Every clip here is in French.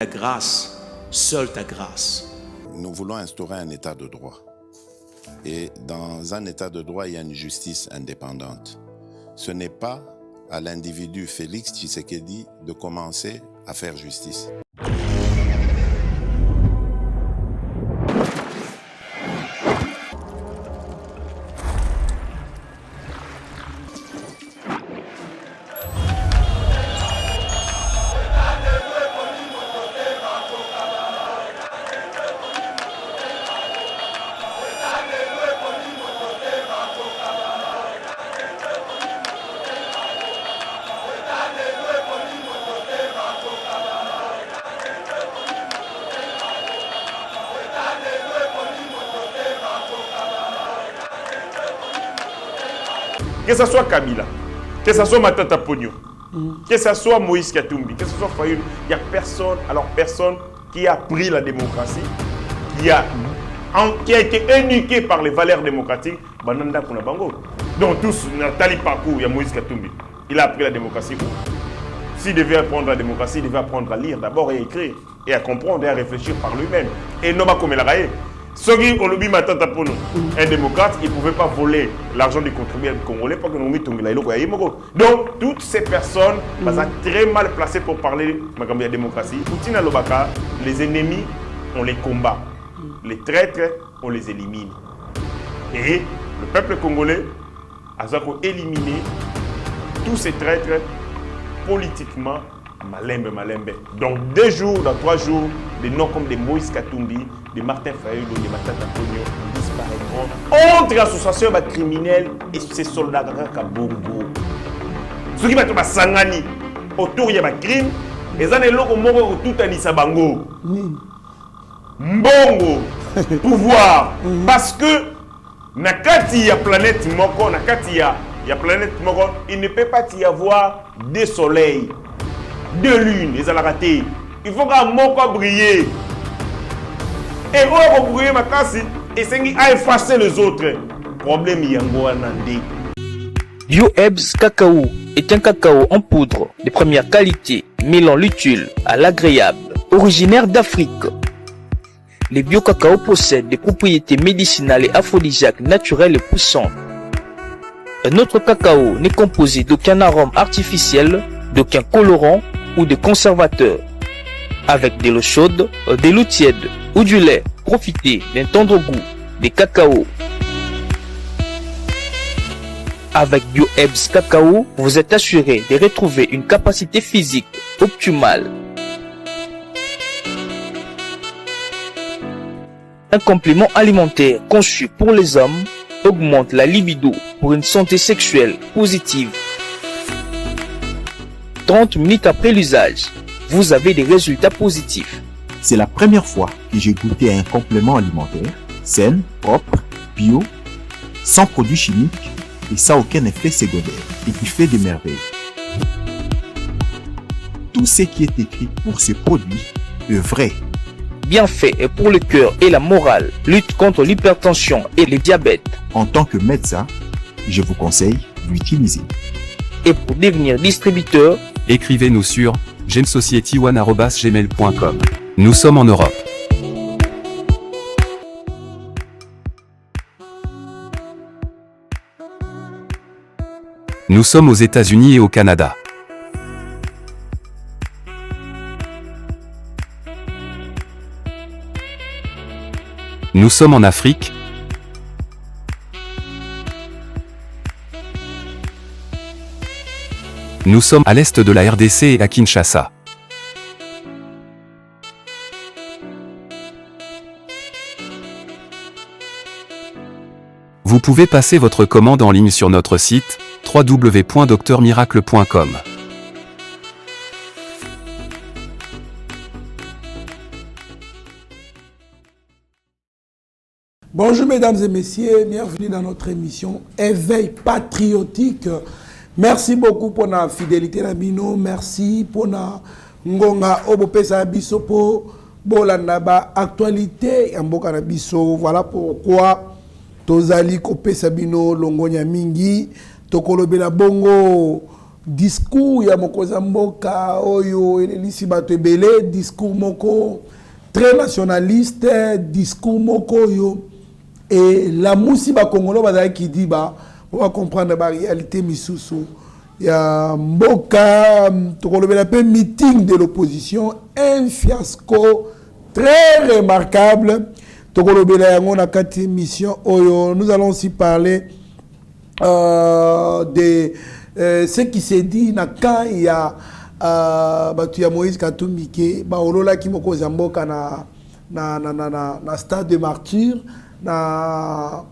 Ta grâce, seule ta grâce. Nous voulons instaurer un état de droit. Et dans un état de droit, il y a une justice indépendante. Ce n'est pas à l'individu Félix Tshisekedi de commencer à faire justice. Que ce soit Kabila, que ce soit Matata Pogno, que ce soit Moïse Katumbi, que ce soit Fayoulou, il n'y a personne qui a pris la démocratie, qui a été éduqué par les valeurs démocratiques. Donc tous, Nathalie Pakou, il y a Moïse Katumbi, il a appris la démocratie. S'il devait apprendre la démocratie, il devait apprendre à lire d'abord et à écrire, et à comprendre et à réfléchir par lui-même. Et non pas comme il a raillé. Un démocrate, il ne pouvait pas voler l'argent des contribuables congolais pour que nous mettions la Donc, toutes ces personnes sont très mal placées pour parler de la démocratie. Poutine à Lobaka, les ennemis, on les combat. Les traîtres, on les élimine. Et le peuple congolais a éliminé tous ces traîtres politiquement. Malembe. Donc 2 jours, dans 3 jours, des noms comme des Moïse Katumbi, des Martin Fayoulou, des Matata Pogno disparaîtront entre l'association criminelle et ces soldats à Bongo. Ceux qui vont sangani autour de la crime, ils ont des locaux morts tout à Nisabango. Mbongo, pouvoir. Parce que, nakati ya planète Moko, il ne peut pas y avoir 2 soleils. 2 lunes, ils ont raté. Il faut qu'un mot briller. Et on va briller ma casse et c'est à effacer les autres. Problème yango anandé. Bio-Ebs Cacao est un cacao en poudre de première qualité, mêlant l'utile à l'agréable, originaire d'Afrique. Les bio-cacao possèdent des propriétés médicinales et aphrodisiaques naturelles et puissantes. Un autre cacao n'est composé d'aucun arôme artificiel, d'aucun colorant ou de conservateur. Avec de l'eau chaude, de l'eau tiède ou du lait, profitez d'un tendre goût des cacao. Avec Bio-Ebs Cacao, vous êtes assuré de retrouver une capacité physique optimale. Un complément alimentaire conçu pour les hommes augmente la libido pour une santé sexuelle positive. 30 minutes après l'usage, vous avez des résultats positifs. C'est la première fois que j'ai goûté à un complément alimentaire sain, propre, bio, sans produits chimiques et sans aucun effet secondaire et qui fait des merveilles. Tout ce qui est écrit pour ce produit est vrai. Bien fait et pour le cœur et la morale, lutte contre l'hypertension et le diabète. En tant que médecin, je vous conseille d'utiliser. Et pour devenir distributeur, écrivez-nous sur gemsociety1@gmail.com. Nous sommes en Europe. Nous sommes aux États-Unis et au Canada. Nous sommes en Afrique. Nous sommes à l'est de la RDC et à Kinshasa. Vous pouvez passer votre commande en ligne sur notre site www.docteurmiracle.com. Bonjour mesdames et messieurs, bienvenue dans notre émission Éveil patriotique. Merci beaucoup pour la fidélité Nabino, merci pour la ngonga obopesa biso po bolanda ba actualité ya mboka na biso. Voilà pourquoi tozali kopesa bino longonya mingi tokolobela bongo discours ya mokoza mboka oyo elelisi bato ebele, discours moko très nationaliste, discours moko oyo et la musi ba Congolais bazali qui dit ba on va comprendre la réalité misusu ya mboka tokolobela pe meeting de l'opposition, un fiasco très remarquable tokolobela yango na kati mission oyo. Nous allons aussi parler de ce qui s'est dit na quand il y a batu ya Moïse Katumbi ke ba olola ki moko zamboka na stade de martyr na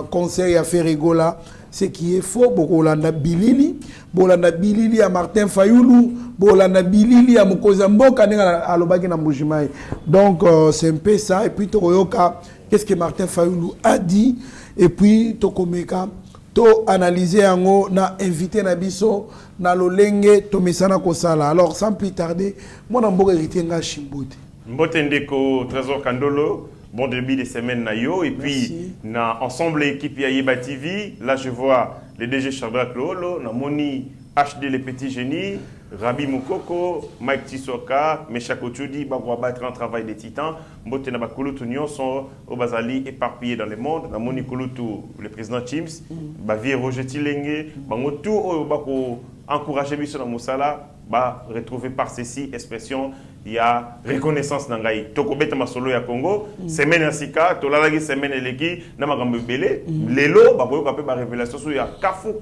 conseil à Ferregola, ce qui est faux. Bolanda bilili à Martin Fayoulou, bolanda bilili à Mokozamboka à Lobaki na Mbujimai. Donc c'est un peu ça. Et puis Tokoyoka, qu'est-ce que Martin Fayoulou a dit, et puis Tokomeka to analyser yango na invité na biso na lolenge to mesana kosala. Alors sans plus tarder, moi namboka héritier nga Shimbote. Mbote ndeko Trésor Kandolo. Bon début de semaine Nayo et puis na ensemble équipe Yeba TV. Là je vois les DG Shadrach Lolo, na Moni HD les petits génies, Rabi Moukoko, Mike Tisoka, Meshako Tchoudi, Bagwa battre un travail des titans. Mbote na Bakulutu Nyon sont au Bazali éparpillés dans le monde. Na Moni Kulutu le président Chims, Bavier Roger Tilenge, Bangotu au Bako encourager Biso na Moussala, ba retrouver par ceci expression. Il y a reconnaissance nangai tokobeta masolo ya Congo semaine asika tolalaki semaine eleki na makambo belé lelo ba boyoka pe ba révélation sur ya kafu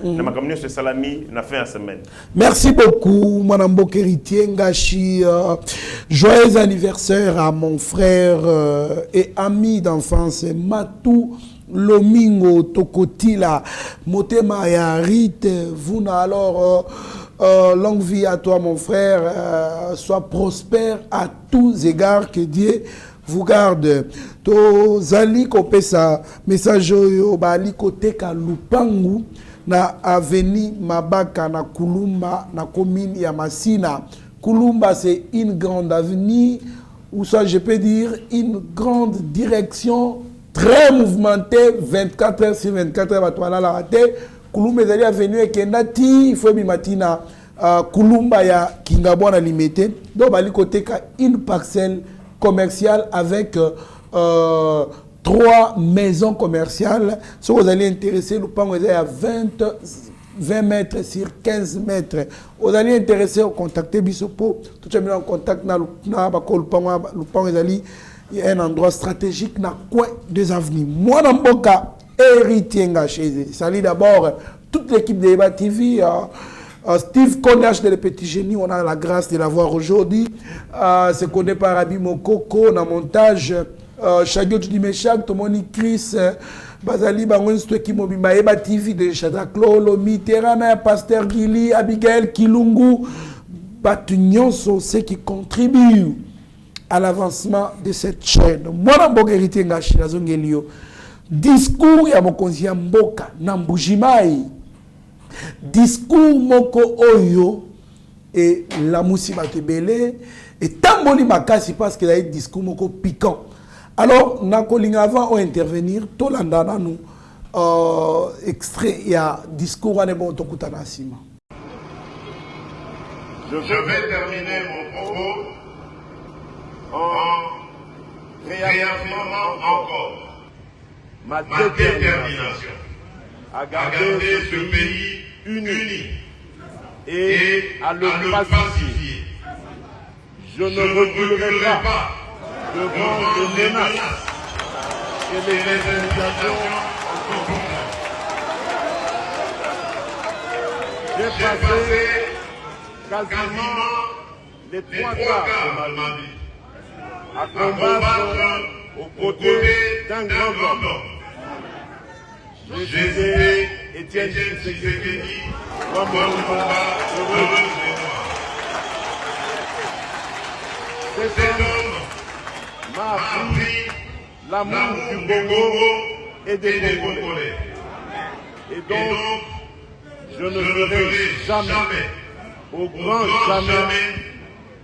na makambo ce salami na fin de semaine. Merci beaucoup Madame Bokeritier Ngashi, joyeux anniversaire à mon frère et ami d'enfance Matou Lomingo Tokotila Motema ya Rite Vuna. Alors longue vie à toi mon frère, sois prospère à tous égards, que Dieu vous garde. To zali kopesa message yo bali koteka lupangu na avenue Mabaka na Kulumba na commune ya Masina. Kulumba c'est une grande avenue, ou soit je peux dire une grande direction très mouvementée 24 heures sur 24 heures à toi là la raté. Kulumba ezali avenue ekendati il faut bimatina Kulumba ya Kingabwana limité. Donc bali koteka une parcelle commerciale avec 3 maisons commerciales. Si vous allez intéresser, le pan est à 20 mètres sur 15 mètres. Vous allez intéresser au contacter Bisopo. Tout le monde en contact na le pan il y a un endroit stratégique na coin des avenues. Moi dans Mboka héritier chez salut d'abord toute l'équipe de Yeba TV. Steve Konash de Les Petits Génies, on a la grâce de l'avoir aujourd'hui. C'est connu par Rabi Mokoko, on a montage. Chagio Tudimeshak, Tomoni Chris, Bazali Bangon, Stweki Mobimba, Yeba TV de Shadrach Lolo, Mitterrand, Pasteur Gili, Abigail Kilungu. Batunion sont ceux qui contribuent à l'avancement de cette chaîne. Moi, je suis héritier de la zone. Discours ya mokonzi ya mboka na Mbujimai. Discours moko oyo et la musi batebele et tamboli makasi parce qu'il y a un discours moko piquant. Alors nakolinga avant on intervenir tolanda na nous extrait ya discours ane bon tokutana sima. Je vais terminer mon propos en réaffirmant encore ma détermination à garder ce pays uni et à le pacifier. Je ne reculerai pas devant les menaces et les intimidations anti-françaises. J'ai passé quasiment les 3 quarts de ma vie à combattre aux côtés d'un grand homme. J'ai cité Étienne Tshisekedi comme un combat heureux chez moi. Cet homme m'a appris l'amour du Congo et des Congolais. Et donc, je ne ferai jamais, au grand jamais,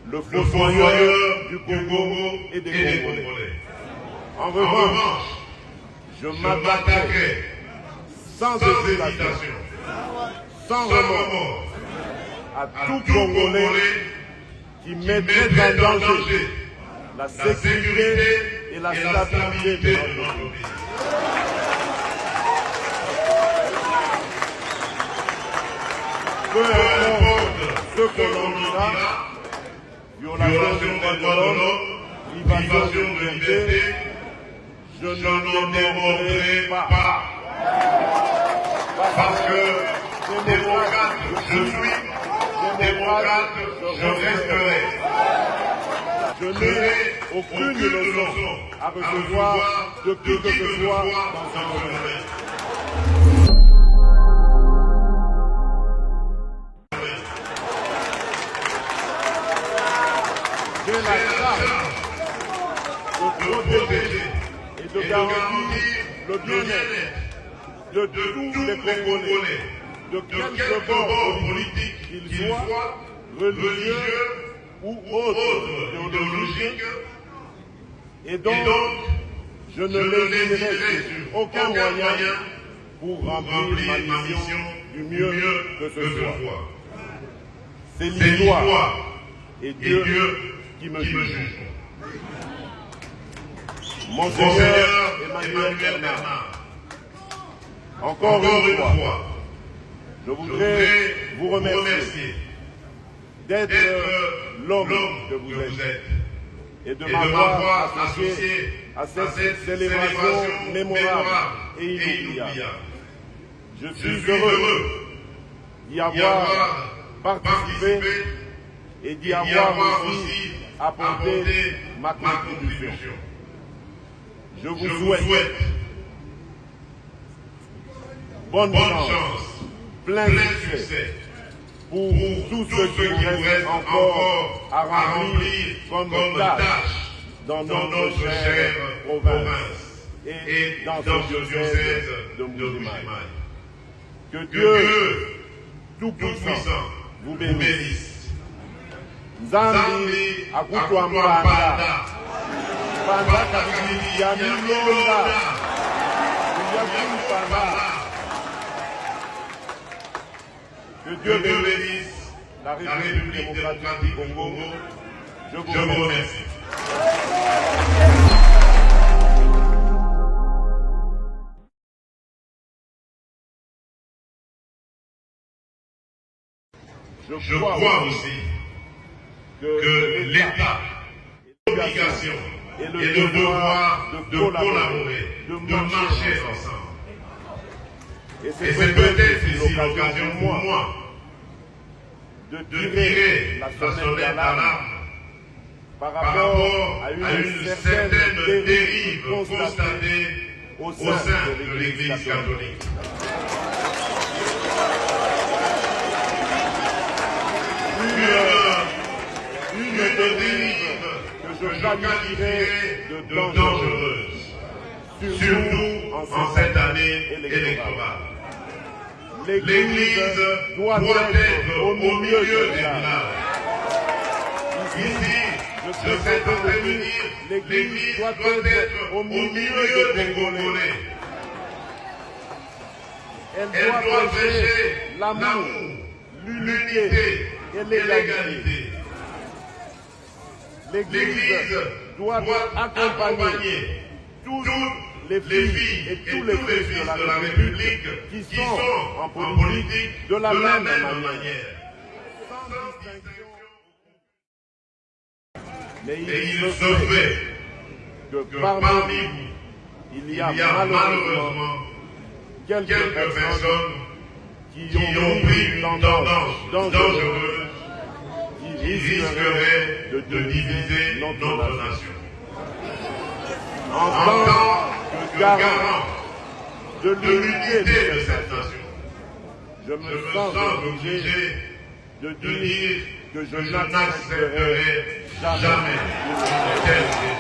le fossoyeur du Congo et des Congolais. En revanche, je m'attaquerai sans hésitation, sans remords à tout Congolais qui mettrait en danger la sécurité et la stabilité de notre pays. Peu importe ce que l'on dira, violation des droits de l'homme, privation de liberté, je n'en démordrai pas. Parce que démocrate je suis, démocrate je resterai. Je n'ai aucune leçon à recevoir de qui que ce soit dans ce domaine. J'ai la charge de protéger et de garantir le bien-être de tous les Congolais, de quelque bord politique qu'ils soient, religieux ou autres idéologiques, et donc je ne lésiterai sur aucun moyen pour remplir ma mission du mieux que ce soit. C'est l'histoire et Dieu qui me juge. Monseigneur Emmanuel Bernard, encore une fois, je voudrais vous remercier d'être l'homme que vous êtes et de m'avoir associé à cette célébration mémorable et inoubliable. Je suis heureux d'y avoir participé et d'y avoir aussi apporté ma contribution. Je vous souhaite bonne chance, plein succès pour tout ce qui vous reste encore à remplir comme tâche dans notre chère province et dans ce diocèse de Mbujimayi. Que Dieu Tout-Puissant vous bénisse. Nzambi akutwambanda panda kabili ya milonda ya kumpanda. Que Dieu bénisse la République démocratique du Congo. Je vous remercie. Je crois aussi que l'État a l'obligation et le devoir de collaborer, de marcher ensemble. Et c'est peut-être ici l'occasion pour moi de tirer la sonnette d'alarme par rapport à une certaine dérive constatée au sein de l'Église catholique. Une dérive que je qualifierais de dangereuse, surtout en cette année électorale. L'Église doit être au milieu des villages. Ici, je sais intervenir, l'Église doit être au milieu des Congolais. Elle doit prêcher l'amour, l'unité et l'égalité. L'Église doit accompagner toutes les filles et tous les fils de la République qui sont en politique de la même manière. Sans distinction. Mais il se fait que parmi vous, il y a malheureusement quelques personnes qui ont pris une tendance dangereuse qui risquerait de diviser notre nation. En tant que garant de l'unité de cette nation, je me sens obligé de dire que je n'accepterai jamais une telle idée.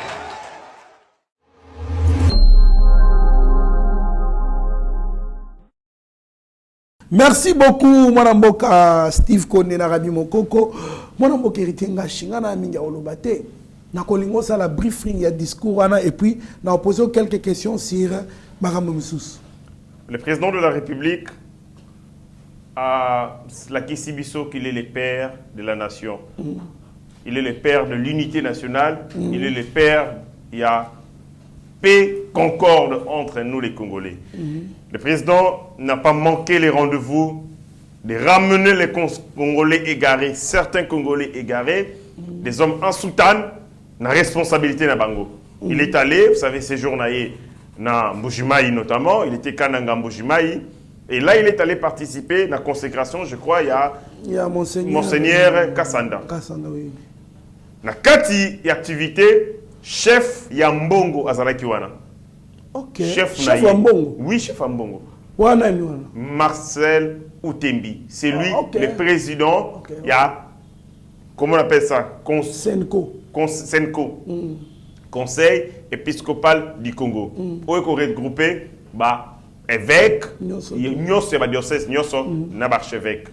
Merci beaucoup, Mwanamboka Steve Konde na Rabi Mokoko. Mwanamboka héritier Ngashinga na minga olobate. Na kolingo ça la briefing ya discours et puis na posé quelques questions sur Marambo Moussous. Le président de la République la Kisibiso qu'il est le père de la nation. Il est le père de l'unité nationale. Il est le père, il y a paix, concorde entre nous les Congolais. Le président n'a pas manqué les rendez-vous de ramener les Congolais égarés, certains Congolais égarés, des hommes en soutane, la responsabilité na bango. Il est allé, vous savez, séjournailler dans Mbujimaï notamment, il était Kananga Mbujimaï, et là il est allé participer à la consécration, je crois, il y a Monseigneur Kassanda. Kassanda, oui. Na kati y activité, chef Yambongo Azalakiwana. Ok. Chef Yambongo. Oui, chef Yambongo. Marcel Outembi. C'est lui le président. Il y a, comment on appelle ça? Senko. Senko. Conseil épiscopal du Congo. Où est regroupé évêque, nyoso ba diocèse nyoso na archevêque.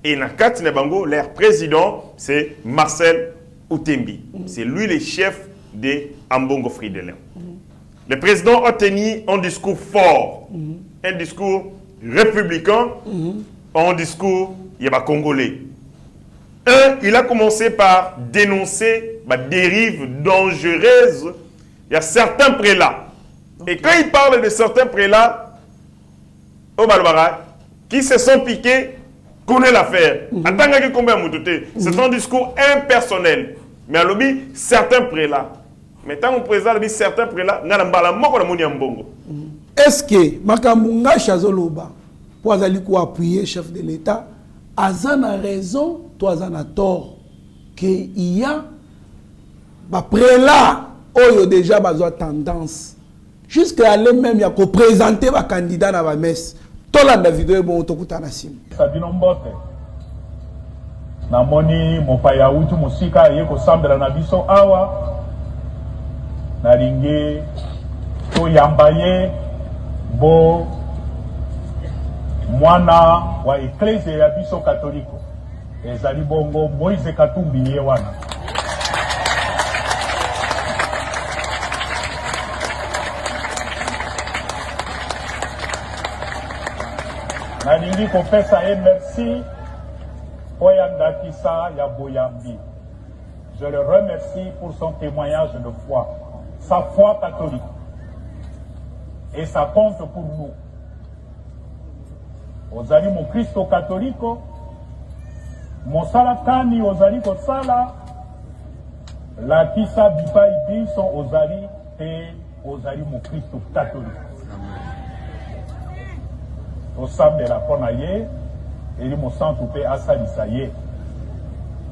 Et na kati na bango leur président c'est Marcel Outembi. C'est lui le chef de Ambongo Fridelin. Le président a tenu un discours fort, un discours républicain, un discours congolais. Il a commencé par dénoncer la dérive dangereuse. Il y a certains prélats. Et quand il parle de certains prélats, au Balbara, qui se sont piqués, connaît l'affaire. C'est un discours impersonnel. Mais à l'objet, certains prélats. Mais tant qu'on présente certains prélats, est-ce que Makambunga Chazoloba, pour appuyer le chef de l'État, a raison, toi a tort, qu'il y a des prélats qui ont déjà tendance, jusqu'à aller même présenter un candidat dans la messe. Tout la vidéo est bon, tout le monde. Namoni mopaya utu musika yeko sambela na biso awa nalingi to yambaye bo mwana wa eklezia ya biso katoliko ezali bongo Moïse Katumbi ye wana nalingi kopesa ye merci. Je le remercie pour son témoignage de foi, sa foi catholique. Et ça compte pour nous. Ozali mon Christo catholique, mon salatani ozali kosala, la kisa bipa ibi sont ozali et ozali mon Christo catholique. Au sam de la ponaye, et mon sang tout est asalisa ye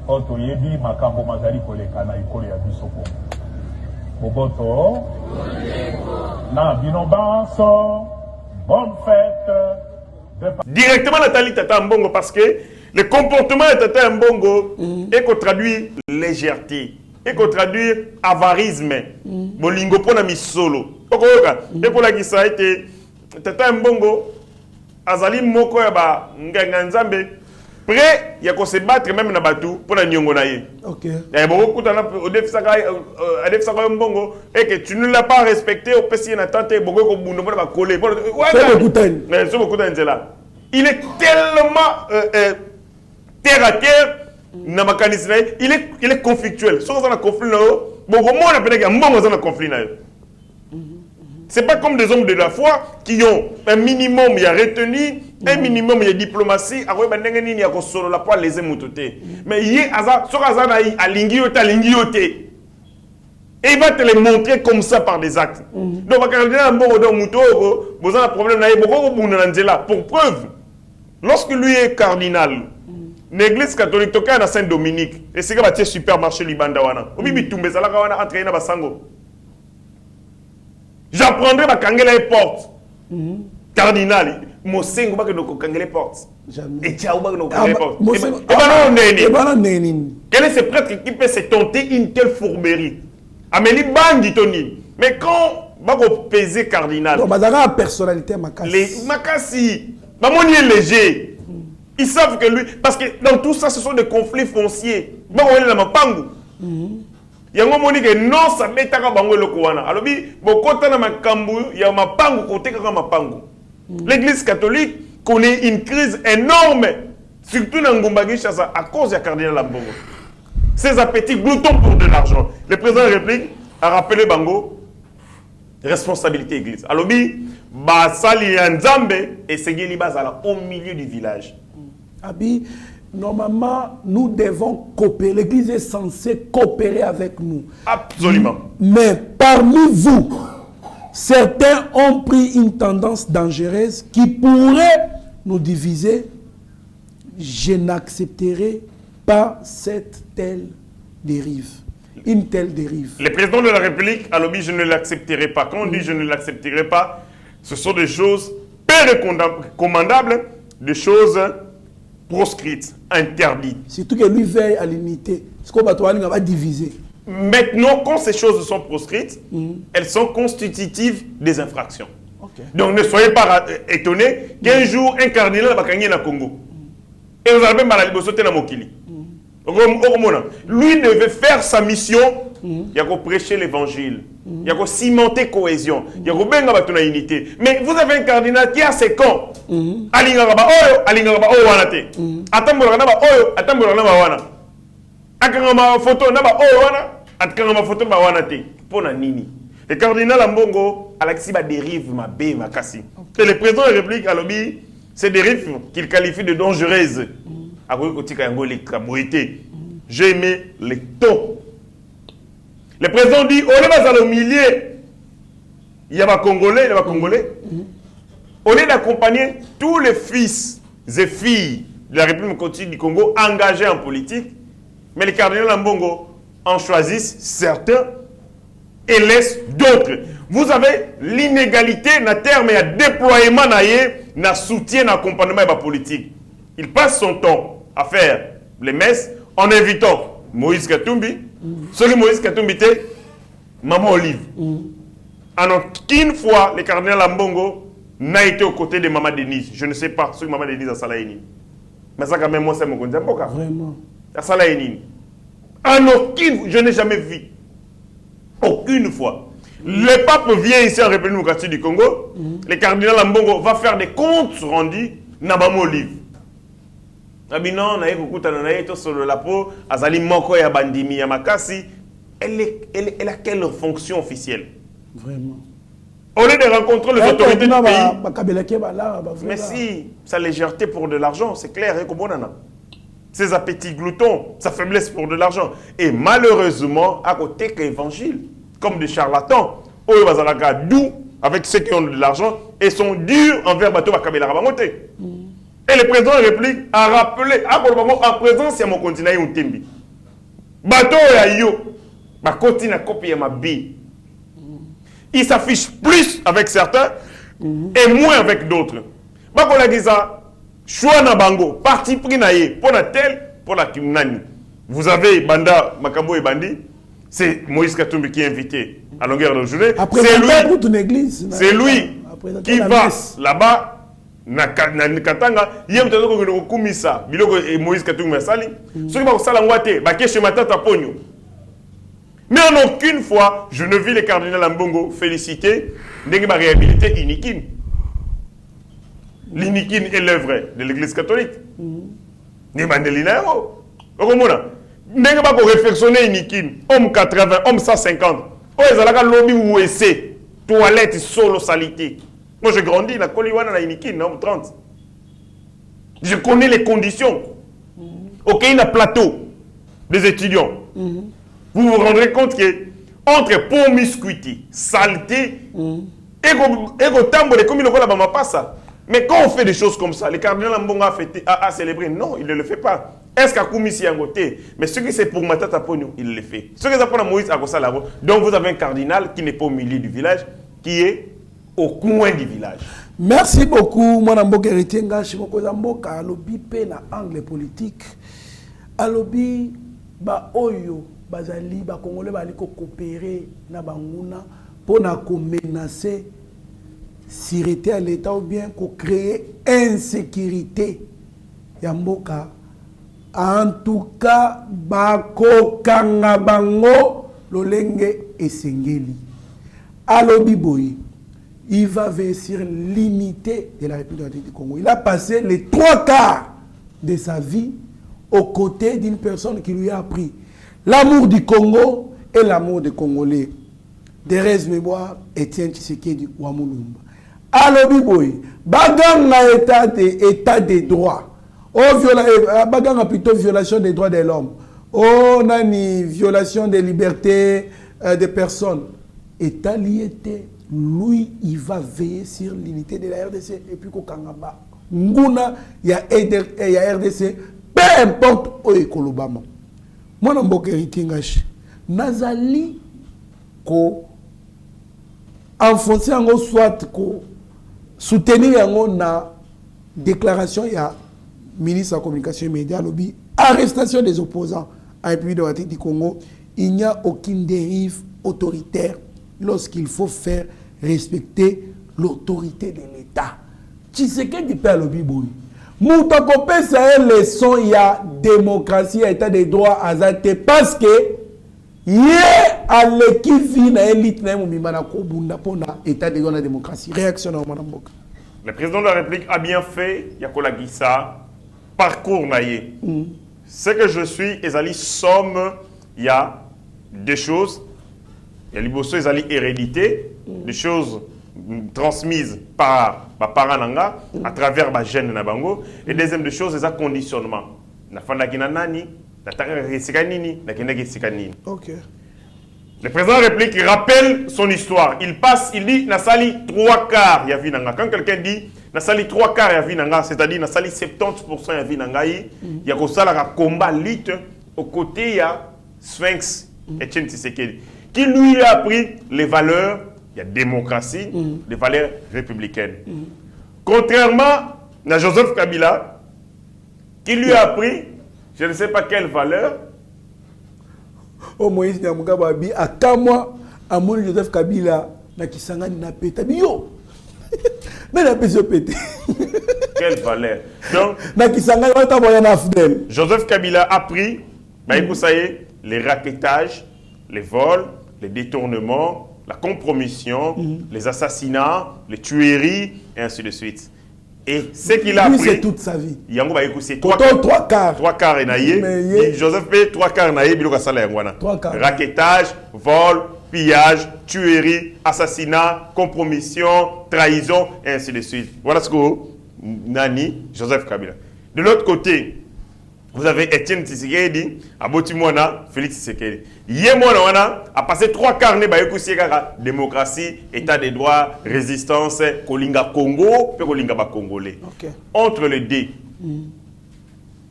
oto yebi makambo mazali koleka na ikolo ya biso ko boboto na bino banso bonne fête directement Nathalie Tata Mbongo parce que le comportement de Tata Mbongo est qu'on traduit légèreté et qu'on traduit avarisme bolingo pona misolo okoyoka et qu'on a dit ça été Tata Mbongo azali moko ya ba nganga nzambe prêt ya ko se battre même na batu pour na nyongo na ye. OK. Et beaucoup tana au defisaka mbongo et que tu ne l'as pas respecté au pesi na tante beaucoup ko bundo ba coller. Ouais. C'est beaucoup d'anzela. Il est tellement terre à terre na makanisme il est conflictuel. So ça na conflit na beaucoup mo na pena mbongo ça na conflit na yo. C'est pas comme des hommes de la foi qui ont un minimum, il y a retenu, un minimum, il y a diplomatie. Mais il y a et il va te les montrer comme ça par des actes. Donc, pour preuve, lorsque lui est cardinal, l'église catholique, il y a Saint-Dominique, et c'est un supermarché libandawana. J'apprendrai ma kangela les portes. Cardinal, mon sengo ba que no kangela les portes. Et tiao ba que no kangela les portes. Quel est ce prêtre qui peut se tenter une telle fourberie? Amélie Bandi Tony. Mais quand va peser cardinal. Donc bazara personnalité makasi. Les makasi, ba moni est léger. Ils savent que lui parce que dans tout ça ce sont des conflits fonciers. Ba ko la mapangu. Yango moni que non ça metaka bango eloko wana alobi bokota na makambu ya mapangu koteka ka mapangu. L'église catholique connaît une crise énorme, surtout dans Ngumba-Kinshasa, à cause du cardinal Lambongo. Ces appétits gloutons pour de l'argent. Le président de la République a rappelé Bango, responsabilité église. Alors, Basali Nzambe et Segeli Bazala au milieu du village. Abi, normalement, nous devons coopérer. L'église est censée coopérer avec nous. Absolument. Mais parmi vous, certains ont pris une tendance dangereuse qui pourrait nous diviser. Je n'accepterai pas cette telle dérive. Une telle dérive. Le président de la République a dit je ne l'accepterai pas. Quand on dit je ne l'accepterai pas, ce sont des choses peu recommandables, des choses proscrites, interdites. Surtout que lui veille à l'unité. Ce qu'on va diviser. Maintenant, quand ces choses sont proscrites, elles sont constitutives des infractions. Okay. Donc ne soyez pas étonnés qu'un jour, un cardinal va gagner dans le Congo. Et vous avez mal à l'ibossoté dans Mokili. Lui devait faire sa mission. Il y a prêcher l'évangile. Il y a cimenter cohésion. Il y a une unité. Mais vous avez un cardinal qui a ses camps. Alingaba oyo, alingaba oyo wanate. Atambola naba oyo, atambola naba wana. Akangama photo naba oyo wana, akangama photo naba wanate. Pona nini. Le cardinal Lambongo Alexis ba dérive ma bé ma kasi. Et le président de la République a lobby ces dérives qu'il qualifie de dangereuses. J'ai aimé les tons. Le président dit, on est au milieu. Il y a des Congolais, Au lieu d'accompagner tous les fils et filles de la République du Congo engagés en politique, mais les cardinaux Lambongo en choisissent certains et laissent d'autres. Vous avez l'inégalité na terme et à déploiement na soutien, na accompagnement de la politique. Il passe son temps à faire les messes en invitant Moïse Katumbi, celui Moïse Katumbi était Maman Olive. En aucune fois, le cardinal Lambongo n'a été aux côtés de Maman Denise. Je ne sais pas ce que Maman Denise a Salaïni. Mais ça, quand même, moi, c'est mon conseil. Vraiment. A Salaïni. En aucune, je n'ai jamais vu. Aucune fois. Le pape vient ici en République démocratique du Congo. Le cardinal Lambongo va faire des comptes rendus na Maman Olive. Non, na yeko kutana na yeto sur la peau, azali moko ya bandimi ya makasi, elle a quelle fonction officielle? Vraiment. Au lieu de rencontrer les autorités du pays. Mais si, sa légèreté pour de l'argent, c'est clair, ses appétits gloutons, sa faiblesse pour de l'argent. Et malheureusement, à côté que l'évangile, comme des charlatans, eux bazalaka doux avec ceux qui ont de l'argent et sont durs envers Bato Bakabela Rabangote. Et le président de la République a rappelé, en présence, il y a mon continent, Bateau et Ayo, ma continent copie ma vie. Il s'affiche plus avec certains et moins avec d'autres. Bako la giza, choix na bango, parti pris naïe, pour la telle, pour la kimnani. Vous avez Banda Makambo et Bandi, c'est Moïse Katumbi qui est invité à longueur de journée. C'est lui qui va là-bas. Na katanga yem tazo ko kumisa biloko e Moïse Katumbi masali soki ba ko sala ngwate ba ke chez matata ponyo. Mais en aucune fois je ne vis le cardinal Lambongo féliciter ndenge ba réhabiliter Inikine. L'Inikine est l'œuvre de l'église catholique. Ni mandelina yo. Okomona ndenge ba ko réflexionner Inikine homme 80 homme 150 o ezalaka lobby ou essayer toilette solo salité. Moi, je grandis dans Koliwana, dans Inikine, en 30. Je connais les conditions. Ok, il y a un plateau des étudiants. Vous vous rendrez compte que entre promiscuité, saleté, et tambo de communes, mais quand on fait des choses comme ça, le cardinal Lambonga a célébré. Non, il ne le fait pas. Est-ce qu'à Koumissi à côté? Mais ce qui c'est pour Matata Pogno, il le fait. Ce qui c'est pour Moïse Agosalaro. Donc vous avez un cardinal qui n'est pas au milieu du village, qui est au coin du village. Merci beaucoup, mon Mboka héritier Ngashi Mokoza Mboka, alobi pe na angle politique. Alobi ba oyo bazali ba Congolais bali ko coopérer na banguna pour na ko menacer sécurité à l'état ou bien ko créer insécurité ya mboka. En tout cas, bako kanga bango lolenge esengeli. Alobi boyi. il va veiller sur l'unité de la République du Congo. Il a passé les 3/4 de sa vie aux côtés d'une personne qui lui a appris l'amour du Congo et l'amour des Congolais. Thérèse Mémoire, Étienne Tshisekedi Wamulumba. Alobi boy, baganga état de droit. Baganga plutôt violation des droits de l'homme. Oh, nani, violation des libertés des personnes. État lié, lui, il va veiller sur l'unité de la RDC et puis qu'au Kangaba. Nguna, il y a RDC, peu importe où est Kolobama. Moi, je suis héritier ngashi. Nazali ko enfoncer en soit ko soutenir en na déclaration il y a ministre de la communication et médias lobby arrestation des opposants à la République du Congo. Il n'y a aucune dérive autoritaire lorsqu'il faut faire respecter l'autorité de l'État. Tshisekedi peut lobby boy. Mouta kopé ça est leçon il y a démocratie, il y a état de droit azate parce que à l'équipe vit na élite na mumimana ko bunda pona état de droit na démocratie. Réaction na madame Boka. Le président de la République a bien fait Yakola Gissa parcours naïe. Ce que je suis ezali somme il y a des choses il y a liboso ezali hérédité des choses transmises par Parananga à travers ma gène na bango et deuxième des choses c'est un conditionnement na fandaki na nani na taka sikanini na kendaki sikanini. OK. Le président de la République rappelle son histoire. Il passe, il dit Nasali 3/4 ya vinanga. Quand quelqu'un dit Nasali 3/4 ya vinanga, c'est-à-dire Nasali 70% ya vinanga, il y a comme ça la combat lutte aux côtés ya Sphinx Etienne Tshisekedi qui lui a appris les valeurs, il y a démocratie, les valeurs républicaines. Contrairement à Joseph Kabila qui lui a appris je ne sais pas quelle valeur. Oh Moïse Nyamugaba bi akamwa amoni Joseph Kabila na kisangani na peta bio. Mais la pesa pété. Quelle valeur. Donc na kisangani wata boya na Fidel. Joseph Kabila a pris les racketages, les vols, les détournements, la compromission, les assassinats, les tueries et ainsi de suite. Et ce qu'il a appris, c'est toute sa vie. Yango ba écouter 3/4 et naïe. Joseph P 3/4 naïe bilo kasala yangwana. Rackettage, vol, pillage, tuerie, assassinat, compromission, trahison et ainsi de suite. Voilà ce que Nani Joseph Kabila. De l'autre côté, vous avez Etienne Tshisekedi, Abotimwana, Félix Tshisekedi. Yemwana a passé 3/4 ne ba écouter démocratie, état de droit, résistance, Kolinga Congo, pe Kolinga ba Congolais. Entre les deux.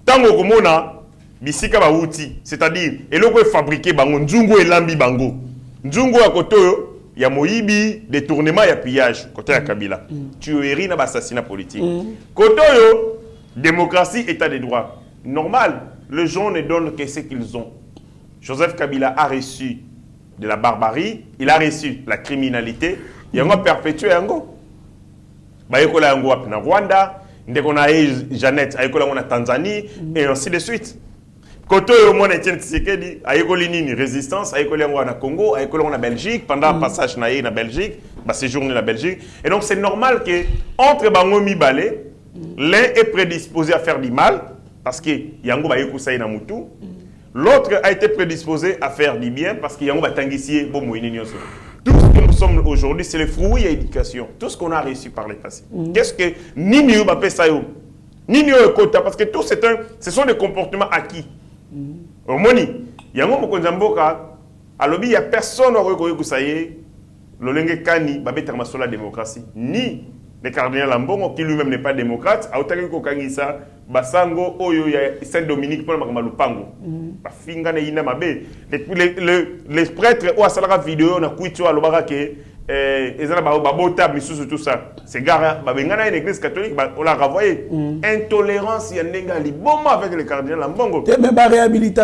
Tango komona bisika ba outi, c'est-à-dire eloko fabriqué bango nzungu elambi bango. Nzungu ya koto ya moyibi, détournement ya pillage côté ya Kabila. Tuerie na assassinat politique. Koto yo démocratie, état de droit. Normal, les gens ne donnent que ce qu'ils ont. Joseph Kabila a reçu de la barbarie, il a reçu la criminalité, il a perpétué yango. Bayekola yango na Rwanda, ndekona Jeannette ayekola en Tanzanie et ainsi de suite. Koto yo mona Etienne Tshisekedi ayekoli nini résistance, ayekola yango na Congo, ayekola en Belgique pendant un passage na Belgique, ba séjourner la Belgique. Et donc c'est normal que entre bango mibale, l'un est prédisposé à faire du mal parce que yango ba yekosa na mutu. L'autre a été prédisposé à faire du bien parce qu'il y a un batangissier. Tout ce que nous sommes aujourd'hui, c'est le fruit et l'éducation. Tout ce qu'on a reçu par le passé. Qu'est-ce que Nini Mbappé Sayo Nini Kota, parce que tout ce sont des comportements acquis. Au Moni, il y a un Mokonzamboka, alors il n'y a personne qui a reconnu Lolenge Kani, Babé Termaso la démocratie, ni le cardinal Lambongo, qui lui-même n'est pas démocrate, a autant que Kangisa, Basango, Oyo, Saint-Dominique, pour le Malupango. Les prêtres, ou à Salara vidéo, on a couché à l'Obarake, et tout ça. Ces gars, dans l'église catholique, on l'a renvoyé. Intolérance, il y a un bon avec le cardinal Lambongo. Mais pas réhabilité.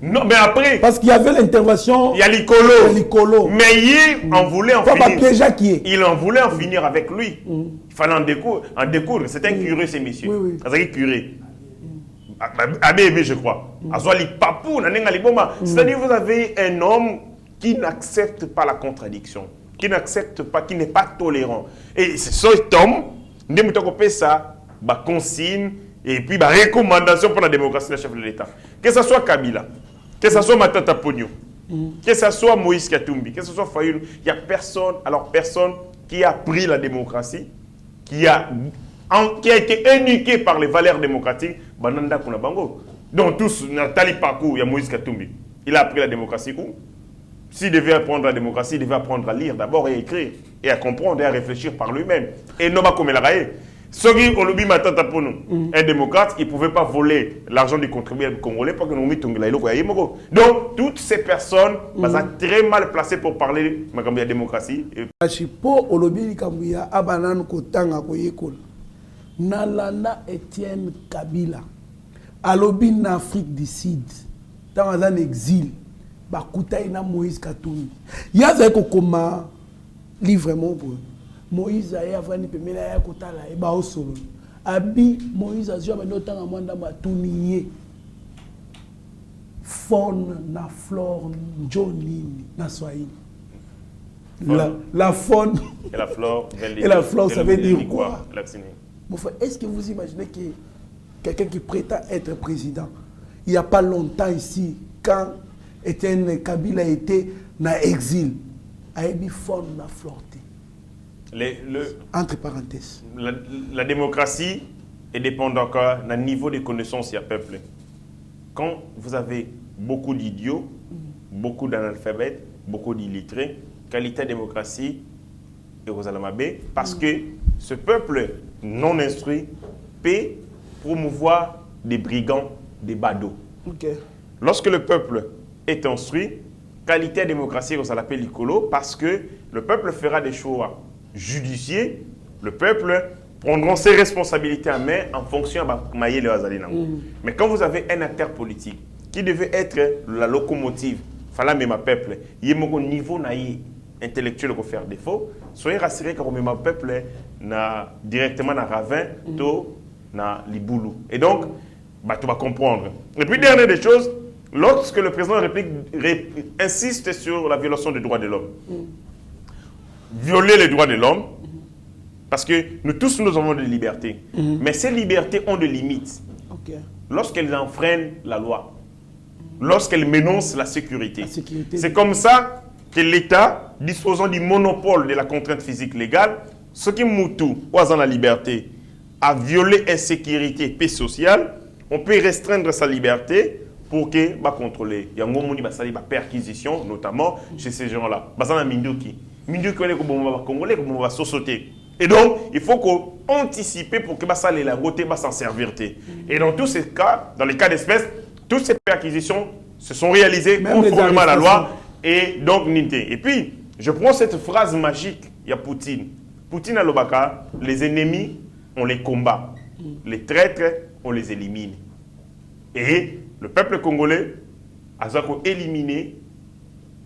Non, mais après. Parce qu'il y avait l'intervention. Il y a l'icolo. Mais il en voulait en finir. Il en voulait en finir avec lui. Il fallait en découdre. C'est un curé, ces messieurs. C'est un curé. Abbé, je crois. C'est-à-dire, vous avez un homme qui n'accepte pas la contradiction. qui n'accepte pas, qui n'est pas tolérant. Et c'est cet homme, nous avons fait ça, consigne, et puis recommandation pour la démocratie du chef de l'État. Que ce soit Kabila, que ce soit Matata Pogno, que ce soit Moïse Katumbi, que ce soit Fayoulou, il n'y a personne, qui a pris la démocratie, qui a été éduqué par les valeurs démocratiques, Bananda Kunabango. Donc tous, Nathalie Pakou, il y a Moïse Katumbi. Il a appris la démocratie où? S'il devait apprendre la démocratie, il devait apprendre à lire d'abord et à écrire, et à comprendre et à réfléchir par lui-même. Et non pas comme il a raillé. Un démocrate, il ne pouvait pas voler l'argent du contribuable congolais parce que nous mettons. Donc, toutes ces personnes sont très mal placées pour parler de la démocratie. Nalanda Etienne Kabila, alobi na Afrique du Sud, dans un exil, bakutaina Moïse Katumbi. Yaza kokoma livrement pour Moïse aya vani pemela ya kotala e ba osolo. Abi Moïse azwa ba notanga mwanda matuniye. Faune na flore Johnny na Swahili. La faune et la flore, ça veut dire quoi? Est-ce que vous imaginez que quelqu'un qui prétend être président, il n'y a pas longtemps ici, quand Etienne Kabila était dans l'exil, a eu faune na florté. Entre parenthèses. La démocratie est dépendante encore d'un niveau de connaissance du peuple. Quand vous avez beaucoup d'idiots, beaucoup d'analphabètes, beaucoup d'illettrés, qualité de démocratie est aux alamabés, parce que ce peuple non instruit peut promouvoir des brigands, des badauds. Okay. Lorsque le peuple est instruit, qualité de démocratie, on l'appelle l'icolo, parce que le peuple fera des choix judicieux, le peuple prendra ses responsabilités en main en fonction de mailler le Hazalina. Mais quand vous avez un acteur politique qui devait être la locomotive, fallait même peuple, il y a un niveau intellectuel pour faire défaut, soyez rassurés que le peuple na directement dans Ravin, dans Liboulou. Et donc, tu vas comprendre. Et puis, dernière des choses, lorsque le président de la République insiste sur la violation des droits de l'homme, violer les droits de l'homme, parce que nous tous, nous avons des libertés. Mais ces libertés ont des limites. Okay. Lorsqu'elles enfreignent la loi, lorsqu'elles menacent la sécurité. C'est comme ça que l'État, disposant du monopole de la contrainte physique légale, ce qui moutou, dans la liberté, a violé insécurité et paix sociale, on peut restreindre sa liberté pour que contrôler. Il y a une perquisition, notamment chez ces gens-là. Bazana Minduki. Minduki, on est comme Congolais, comme on va sauter. Et donc, il faut qu'on anticipe pour que ça les langotés s'en servir. Et dans tous ces cas, dans les cas d'espèce, toutes ces perquisitions se sont réalisées conformément à la loi. Et donc, Nité. Et puis, je prends cette phrase magique, il y a Poutine. Poutine à l'Obaka, les ennemis, on les combat. Les traîtres, on les élimine. Et le peuple congolais a éliminé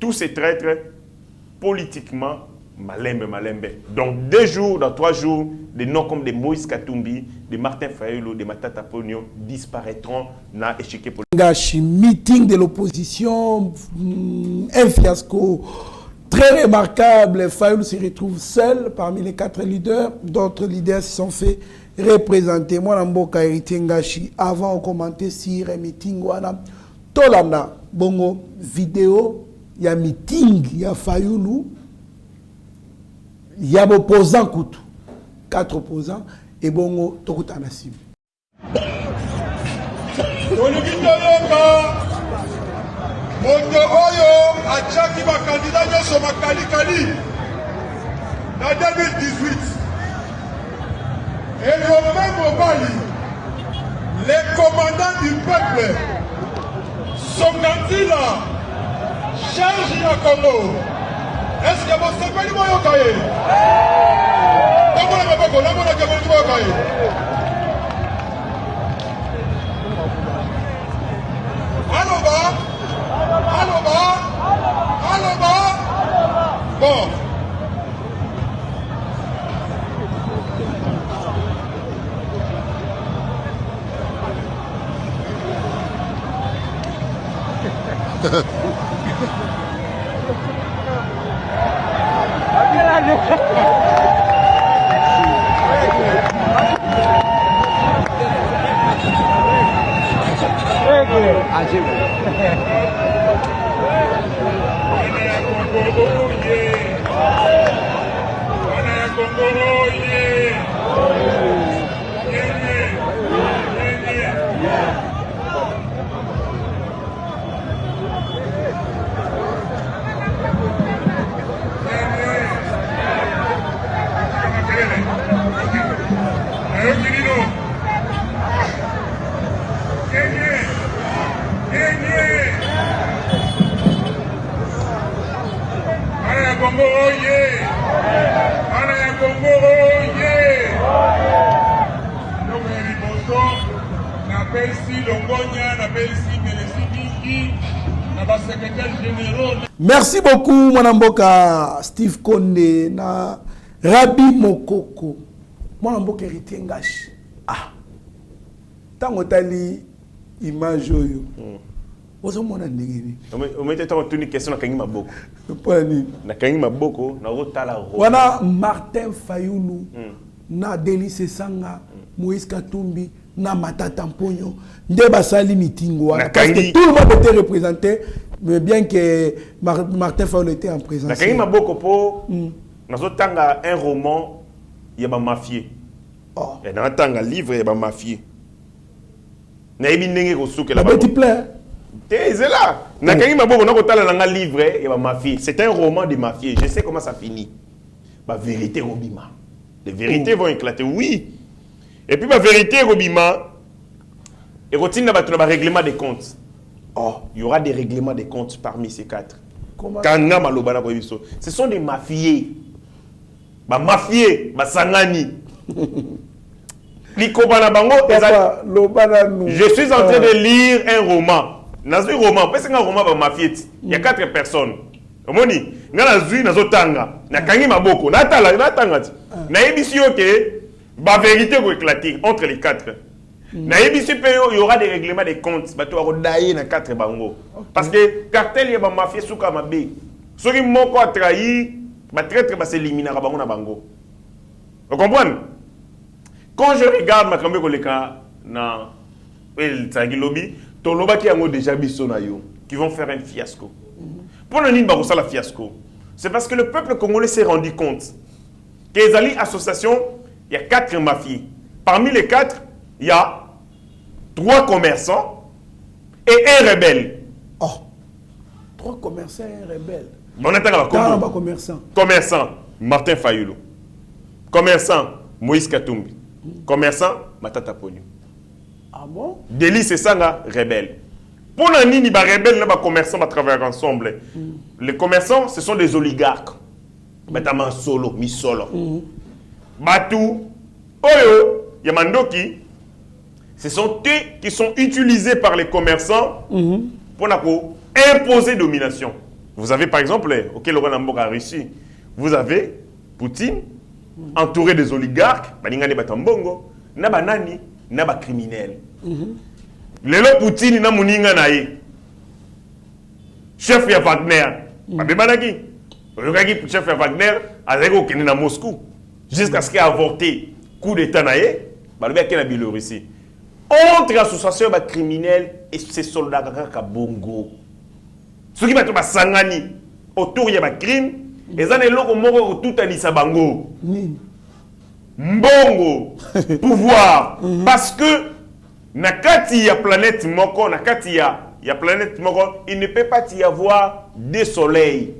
tous ces traîtres politiquement malembe. Donc, 2 jours, dans 3 jours, des noms comme des Moïse Katumbi, des Martin Fayulu, des Matata Pogno disparaîtront dans l'échiquier politique. Meeting de l'opposition, un fiasco très remarquable. Fayulu se retrouve seul parmi les 4 leaders. D'autres leaders se sont fait représenter. Moi, Namboka Héritier Ngashi, avant de commenter sur un meeting, Tolanda, bongo, vidéo, il y a meeting, il y a Fayulu. Il y a opposants, 4 opposants, et bon, tout à la cible. Moto oyo achaki ba candidat nyoso makali na 2018. Et le même Mobali, les commandants du peuple, sont là, charge la Congo. Est-ce que vous savez moi yokaye? Comment la bako, la mona que vous yokaye? Allo ba. Bon. Merci beaucoup, mon mboka Steve Konde na Rabi Mokoko. Mon mboka héritier ngash. Ah. Tango tali image yo. Ozo mona ndengeni. O mete tango tuni question na kangi maboko. Pour ni. Na kangi maboko na rotala ro. Wana Martin Fayulu na Delice Sanga, Moïse Katumbi na Matata Mponyo. Nde basali mitingo. Parce que tout le monde était représenté. Mais bien que Martin Fayulu était en présence. Nakangi maboko po nazotanga un roman ya ba mafié. Oh. Et dans tanga livre ya ba mafié. Na yebi ndenge ko souke la petit plein. C'est là. Nakangi maboko na kotala na livre ya ba mafié. C'est un roman de mafié. Je sais comment ça finit. Ba vérité robima. Les vérités vont éclater. Oui. Et puis ma vérité robima et routine na ba règlement des comptes. Oh, il y aura des règlements des comptes parmi ces quatre. Ce sont des mafiés. Mafiés, sangani. Je suis en train de lire un roman. Dans un roman, c'est un roman mafieux. Il y a 4 personnes. Omoni, na zui na zotanga, na kangi maboko, na tala, na tanga. Na ebisi yoke, ba vérité va éclater entre les 4. Na ebisi peyo, il y aura des règlements des comptes, ba to rodaye na 4 bango. Parce que cartel ya ba mafia suka mabe. Soki moko a trahi, ba traître ba s'éliminer na bango na bango. Vous comprenez? Quand je regarde ma kambe koleka na el tangilobi, to loba ki yango déjà biso na yo, qui vont faire un fiasco. Pour le Nîmes la fiasco, c'est parce que le peuple congolais s'est rendu compte que les alliés associations, il y a 4 mafieux. Parmi les 4, il y a 3 commerçants et un rebelle. Oh, 3 commerçants et un rebelle. On attend la commerçant. Commerçant, Martin Fayulu. Commerçant, Moïse Katumbi. Commerçant, Matata Ponyo. Ah bon? Delice Sanga, rebelle. Pour les Nini, les rebelles et les commerçants travaillent ensemble. Les commerçants, ce sont des oligarques. Notamment solo, mi solo. Batou, Oyo, Yamandoki, ce sont eux qui sont utilisés par les commerçants pour imposer domination. Vous avez par exemple, auquel Laurent Namboka a réussi, vous avez Poutine, entouré des oligarques, Baningane Batambongo, Nabanani, Naba criminel. Lelo Poutine na muninga nae. Chef ya Wagner. Babebanaki. Oyokaki chef ya Wagner azeko kene na Moscou jusqu'à ce qu'il a avorté coup d'état nae, balobi akena Biélorussie. Entre association ba criminels et ces soldats kaka bongo. Ceux qui bato ba sangani autour ya ba crime, ezana eloko moko tout alisa bango. Mbongo pouvoir parce que nakati ya planète moko, nakati ya planète moko, il ne peut pas y avoir 2 soleils,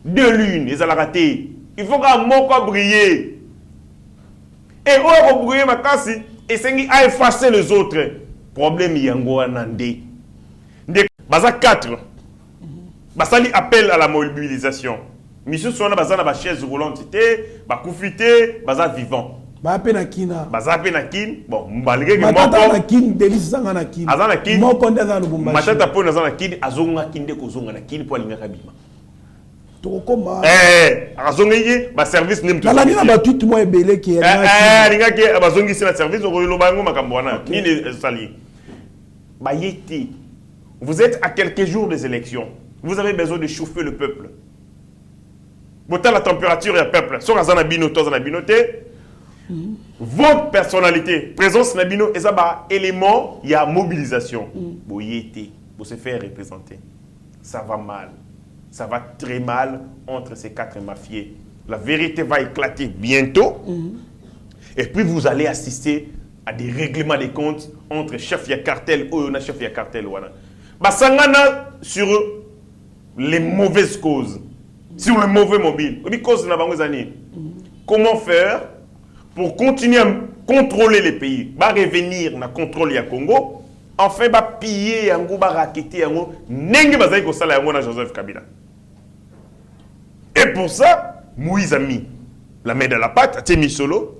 2 lunes, ils ont raté. Il faut qu'un moko brille. Et on briller makasi et c'est à effacer les autres. Problème yango anande. Baza 4. Basali appel à la mobilisation. Monsieur Sona bazana ba chaise roulante té, ba koufité, baza vivant. Ba pena kina. Baza pena kin. Bon, malgré que Matata na kin, Delice Sanga na kin. Azana kin. Moko ndeza no Lubumbashi. Matata po nazana kin, azonga kinde ko zonga na kin po alinga kabima. Tokoma. Azonga yé, ba service nem to. La nina ba tweet mo ebele ki linga ke bazongi sina service ko lo bango makambo wana. Ni sali. Ba yéti. Vous êtes à quelques jours des élections. Vous avez besoin de chauffer le peuple. la température et le peuple. Si vous avez votre personnalité, présence dans bino, c'est un élément, il y a mobilisation. Vous se faire représenter. Ça va mal. Ça va très mal entre ces 4 mafieux. La vérité va éclater bientôt. Et puis vous allez assister à des règlements des comptes entre chef et cartel ou chef et cartel. Basangana sur les mauvaises causes, sur le mauvais mobile. Comment faire pour continuer à contrôler les pays, revenir à contrôler le Congo, enfin piller yango, raqueter yango, nenge bazali ko sala yango na Joseph Kabila. Et pour ça, Moïse a mis la main dans la pâte, a mis solo.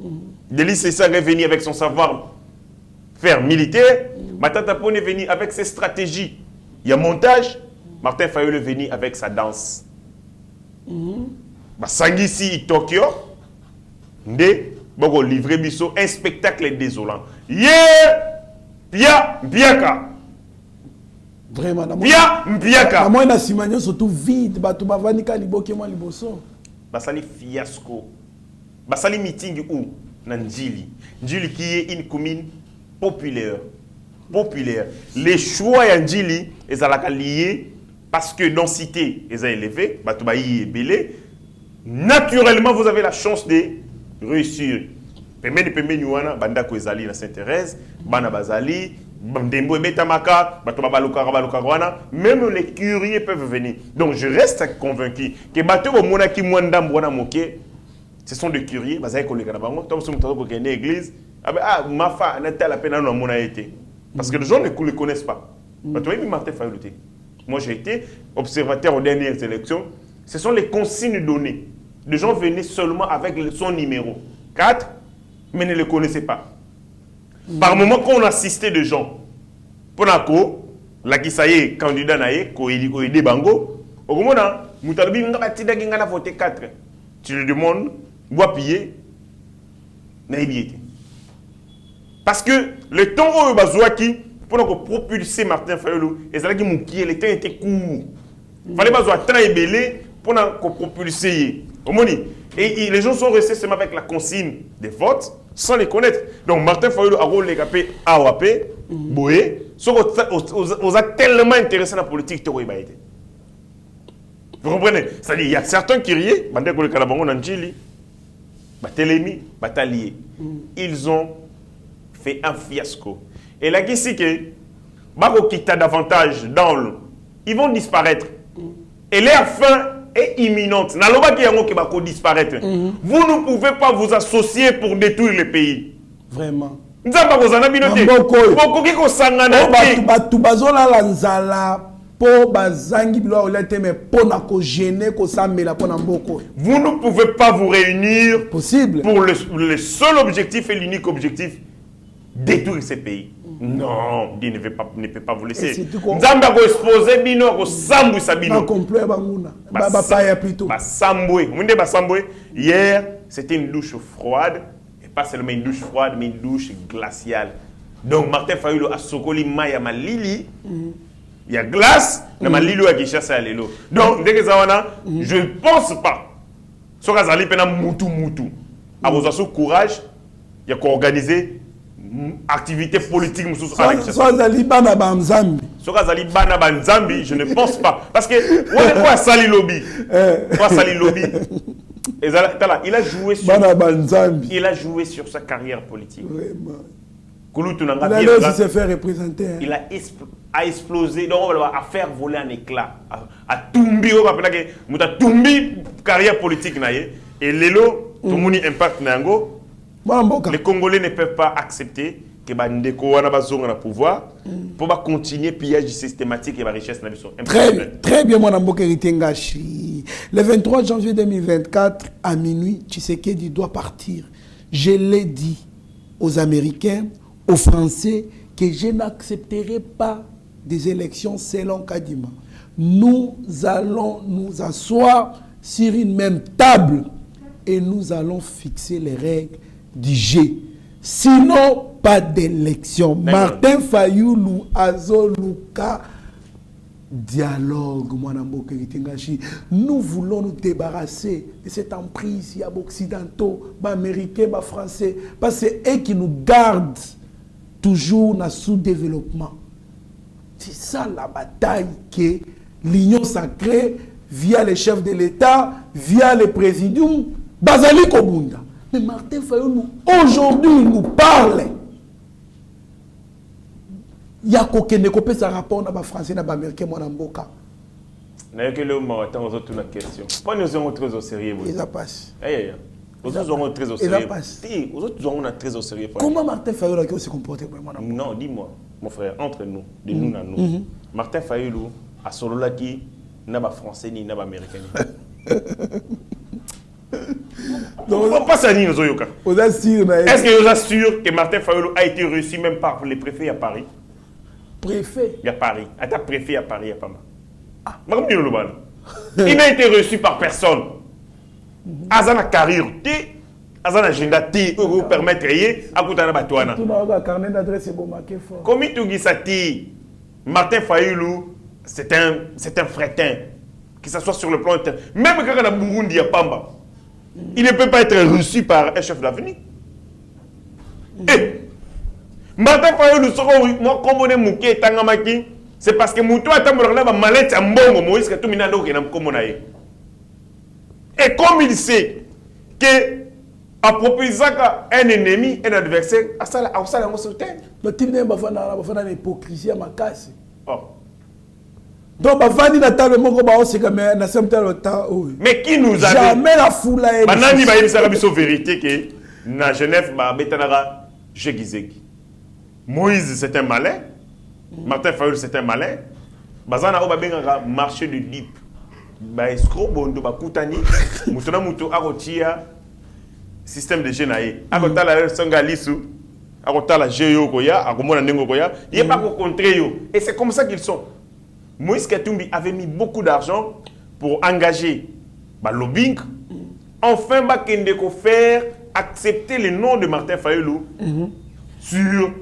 Delis Sessa est venu avec son savoir-faire militaire. Matata Pone est venu avec ses stratégies. Il y a montage. Martin Fayulu est venu avec sa danse. Sangisi Tokyo, Nde, Bogo livré biso un spectacle désolant. Pia Mbiaka. Vraiment, Pia Mbiaka. Moi, na simanyo surtout vide, batu bavanika liboke moi liboso. Basali fiasco. Basali meeting où Njili. Njili qui est une commune populaire. Les choix à Njili sont liés parce que densité est élevée, Batoubaï est belé. Naturellement, vous avez la chance de réussir. Pemeni Nyuana, Banda Kwezali na Sainte-Thérèse, Bana Bazali, Bandembo et Betamaka, même les curieux peuvent venir. Donc je reste convaincu que Bateau Monaki Mwandam Wana Moké, ce sont des curieux, Bazaï Koleka Nabango, Tom Soumtaro qui est né église, ma femme n'a pas la peine à nous été. Parce que les gens ne le connaissent pas. Martin Fayulu. Moi j'ai été observateur aux dernières élections. Ce sont les consignes données. Les gens venaient seulement avec son numéro 4, mais ne le connaissaient pas. Par moment, quand on assistait des gens, pour la qui ça y est, candidat naïe, Koïdi Bango, au moment où voté 4, tu lui demandes, bois piller, naïbiété. Parce que le temps où Bazouaki, pour propulser Martin Fayulu, le temps était court. Il fallait pas très belé pour propulser. Et les gens sont restés seulement avec la consigne des votes sans les connaître. Donc Martin Fayulu a rôle les capé AOAP, Boé, on a tellement intéressé dans la politique. Vous comprenez? C'est-à-dire, il y a certains qui rient, ils ont fait un fiasco. Et là, ici, Bako Kita davantage dans le. Ils vont disparaître. Et leur fin est imminente. Naloba qui va disparaître. Vous ne pouvez pas vous associer pour détruire le pays. Vraiment. Nous avons pas besoin de beaucoup qui sangana. Vous ne pouvez pas vous réunir possible pour le seul objectif et l'unique objectif, détruire ces pays. Non, Dieu ne peut pas vous laisser. Nzamba ko exposer bino ko sambu sabino. Hier, c'était une douche froide et pas seulement une douche froide mais une douche glaciale. Donc Martin Fayulu a sokoli maya malili. Il y a glace dans malili a Kinshasa lelo. Donc dès que ça wana, je ne pense pas. Soka zali pena mutu. A vos asso courage, il y a qu'organiser activité politique Sokazali bana banzambi, je ne pense pas parce que Sali Lobby il a joué sur sa carrière politique. Il a aussi se faire représenter. Il a explosé, donc on va faire voler un éclat à Tumbi, on a Tumbi carrière politique et Lelo tout le monde impact nango. Les Congolais ne peuvent pas accepter que Bandeko wana bazonga na pouvoir pour continuer le pillage systématique et la richesse na biso. Très bien, mon amboka Ritengashi. Le 23 janvier 2024 à minuit, Tshisekedi doit partir. Je l'ai dit aux Américains, aux Français que je n'accepterai pas des élections selon Kadima. Nous allons nous asseoir sur une même table et nous allons fixer les règles du G. Sinon, pas d'élection. Martin Fayulu, Azoluka, dialogue, nous voulons nous débarrasser de cette emprise y a occidentaux, américains, français, parce que c'est eux qui nous gardent toujours dans le sous-développement. C'est ça la bataille que l'Union sacrée, via les chefs de l'État, via les présidiums, Bazali Kobunda. Mais Martin Fayulu, aujourd'hui, nous parle. Il y a qu'aucun copie ça rapport dans français dans américain moi dans boka. N'a que le matin aux autres question. Pas nous sommes très au sérieux. Ils a passe. Aux autres sommes très au sérieux. Si, aux autres sommes très au sérieux. Comment Martin Fayulu se comporte moi? Non, dis-moi, mon frère, entre nous, de nous à nous. Martin Fayulu a solo là qui n'a pas français ni n'a pas américain. Donc pas ça ni nos oyoka. Est-ce que vous assure que Martin Fayulu a été reçu même par les préfets à Paris? Préfet. Il y a Paris. Attends, préfet à Paris, il y a pas mal. Il n'a été reçu par personne. Azana carrière, Azana agenda, vous permettre à Koutana Batouana. Comme tu dis, Martin Fayulu, c'est un fretin. Que ce soit sur le plan interne. Même quand on a Burundi à Pamba, il ne peut pas être reçu par un chef d'avenir. Martin Fayulu, moi, comme on est mouké, tangamaki, c'est parce que Moutou a tambourla va malette à Mbongo, Moïse, que tout le monde est comme on a. Et comme il sait que, à proposant un ennemi, un adversaire, à ça, on se tait. Mais tu n'es pas une hypocrisie à ma casse. Donc, Bavani n'a pas le mot mais qui nous a dit? Jamais la foule a été. Maintenant, il va y avoir une vérité que, dans Genève, je disais. Moïse, c'est un malin. Martin Fayulu, c'est un malin. Bazana a marché de deep. Escroc, bondo, koutani. Moutona moutou, arotia, système de genaïe. Arota la sangalisu, arota la géo goya, aromona nengo goya. Il n'y a pas qu'au contraire. Et c'est comme ça qu'ils sont. Moïse Katumbi avait mis beaucoup d'argent pour engager lobbying. Enfin, Bakendeko faire accepter le nom de Martin Fayulu sur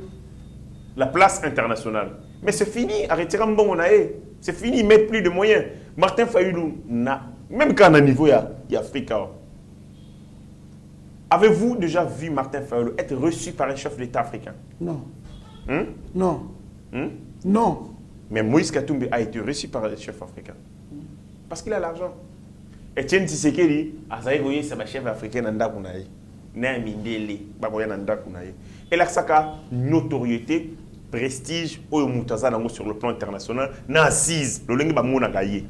la place internationale. Mais c'est fini, arrêtez Mbongonae. C'est fini, mettre plus de moyens. Martin Fayulu n'a, même quand on a niveau, il y a Afrique. Avez-vous déjà vu Martin Fayulu être reçu par un chef d'État africain? Non. Non. Non. Mais Moïse Katumbi a été reçu par un chef africain. Parce qu'il a l'argent. Etienne Tshisekedi, c'est un chef africain dans le et là, ça a notoriété, prestige, sur le plan international, n'assise, le lingue bamona gaillé.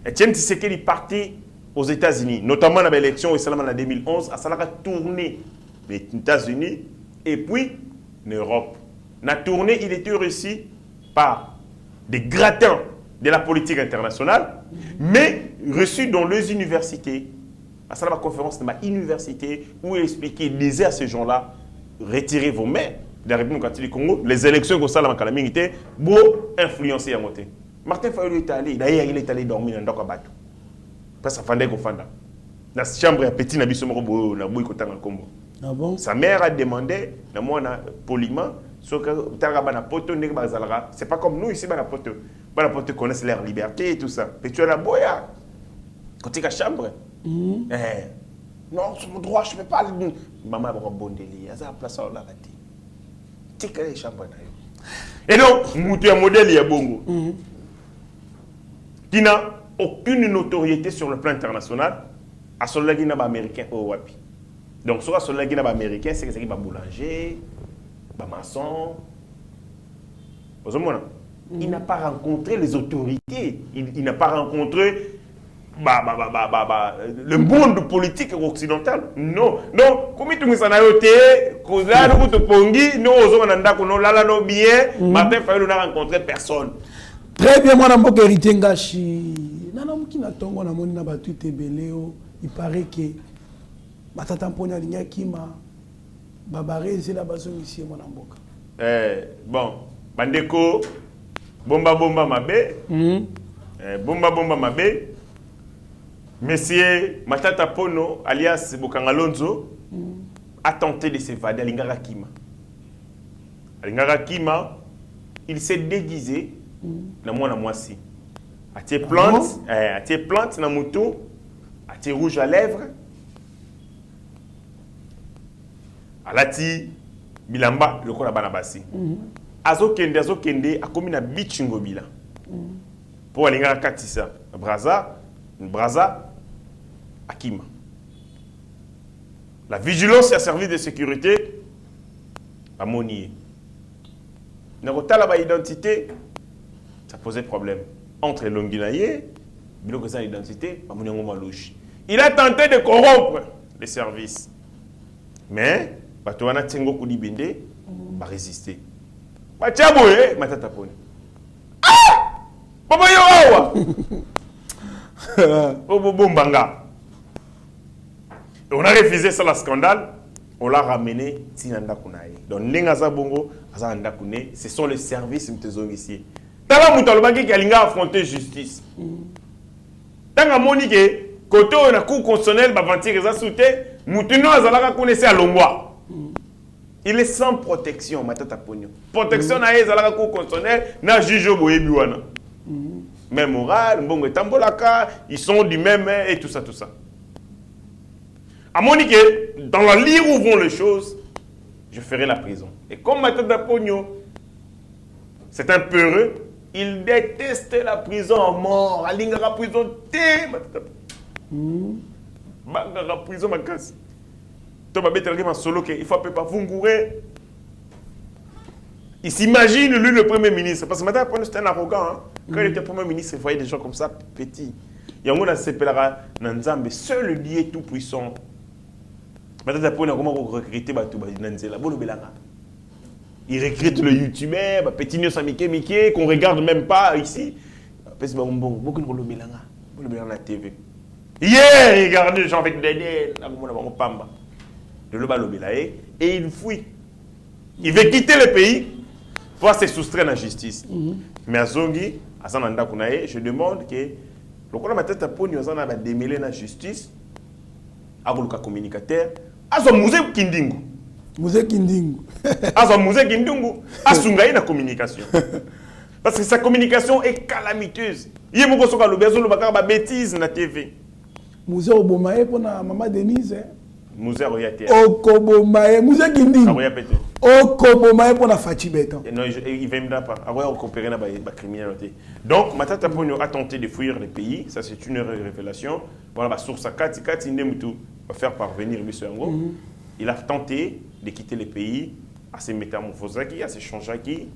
Etienne Tshisekedi parti aux États-Unis, notamment dans l'élection en 2011, à Salaka tourné les États-Unis et puis l'Europe. Dans la tournée, il était reçu par des gratins de la politique internationale, mais reçu dans les universités. À la conférence de ma université où il expliquait, il disait à ces gens-là, retirez vos mains de la République démocratique du Congo, les élections que ça la calamité, pour influencer à monter. Martin Fayulu est allé, d'ailleurs il est allé dormir dans le bateau. Parce qu'il fallait qu'on fasse. Dans la chambre, petit nabi somoro bo na boy kotanga Congo. Ah bon? Sa mère a demandé, na moi na poliment, ce que tarabana poto nek bazalara. C'est pas comme nous ici bana poto. Bana poto connaissent leur liberté et tout ça. Mais tu as la boya. Côté la chambre. Non, sur mon droit, je ne peux pas. Maman va rebondir. Il y a la place là. Tu sais les chambres. Et donc, il y a un modèle, il y a bongo. Qui n'a aucune notoriété sur le plan international. À ce là, il y a un américain au Wapi. Donc, sur ce là, il y a un américain, c'est qu'il y a un boulanger, un maçon. Il n'a pas rencontré les autorités. Il n'a pas rencontré le monde politique occidental. Non. Donc, comme tu me dis, Martin Fayulu n'a rencontré personne. Très bien, moi, je suis héritier Ngashi. Il paraît que bon, Bandeko, bomba mabe. Bomba mabe. Monsieur Matata Pono, alias Bokangalonzo, a tenté de s'évader à Lingara Kima. À Lingara Kima, il s'est déguisé na mwana mwasi. Atie plante, atie plante na moto, atie rouge à lèvres. Alati bilamba lokola bana basi. Azokende akomi na bichingo bila. Pour alinga katisa braza akima. La vigilance et le service de sécurité a monié. La identité, ça posait problème. Entre Longinaye, l'identité, il a tenté de corrompre les services. Mais, Batouana Tsengo Koudibinde va résister. Batiaboué, Matatapone. Ah! Papa Yoawa! Bombanga. On a refusé ça, le scandale. On l'a ramené Tinanda Kunaye. Donc, Nengaza Bongo, Azanda Kune, ce sont les services ici. Tala Moutalobaki qui a affronté justice. Tanga Monique, côté on a cour constitutionnel, Bavanti Reza Souté, Moutuno Azalaka connaissait à Longwa. Il est sans protection, Matata Pogno. Protection na Azalaka cour constitutionnel, na Jujo Boyebiwana. Même moral, Mbongo Tambolaka, ils sont du même et tout ça, tout ça. À Monique, dans la ligne où vont les choses, je ferai la prison. Et comme Matata Pogno, c'est un peureux, il déteste la prison en mort. La prison, la prison, ma casse. Il faut pas vungourer. Il s'imagine, lui, le Premier ministre. Parce que Matata Pogno, c'était un arrogant. Hein. Quand il était Premier ministre, il voyait des gens comme ça, petits. Il y a un monde qui s'appelle Nanzambe, seul Dieu tout-puissant. Matata Pogno, comment recruter Nanzela? Il recrute le youtubeur, petit news à Mickey, qu'on regarde même pas ici. Beaucoup de la TV. Hier, regardez les gens avec Daniel, et il fuit. Il veut quitter le pays pour se soustraire à la justice. Mais à Zongi, à Sananda Kunaye, je demande que le Matata Pogno a démêlé la justice, à le communicateur, à son musée Kindingu. Musée Kindingu. À musée Kindingu, à Sungaï la communication. Parce que sa communication est calamiteuse. Il y a beaucoup de bêtises dans la TV. Musée Obomae pour la maman Denise. Musée Royate. Okobomae, musée Kindingu. Okobomae pour la Fachi Béton. Non, il ne va pas. Après, on coopérer dans la criminalité. Donc, Matata Pogno a tenté de fuir le pays. Ça, c'est une révélation. Voilà, la source à Kati Ndemoutou va faire parvenir M. Ango. Il a tenté de quitter le pays, à se métamorphoser, à se changer,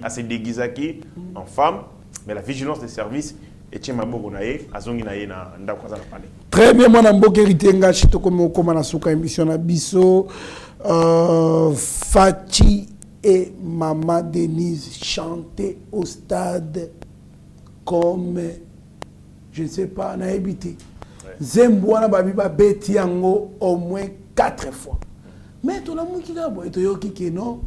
à se déguiser en femme. Mais la vigilance des services est très bien, mon amboke ritenga chito comme na suka émission na biso Fachi et Maman Denise chantaient au stade comme je ne sais pas na habité. Zembwana babiba beti yango au moins 4 fois. Mais tout le monde qui a été yoki non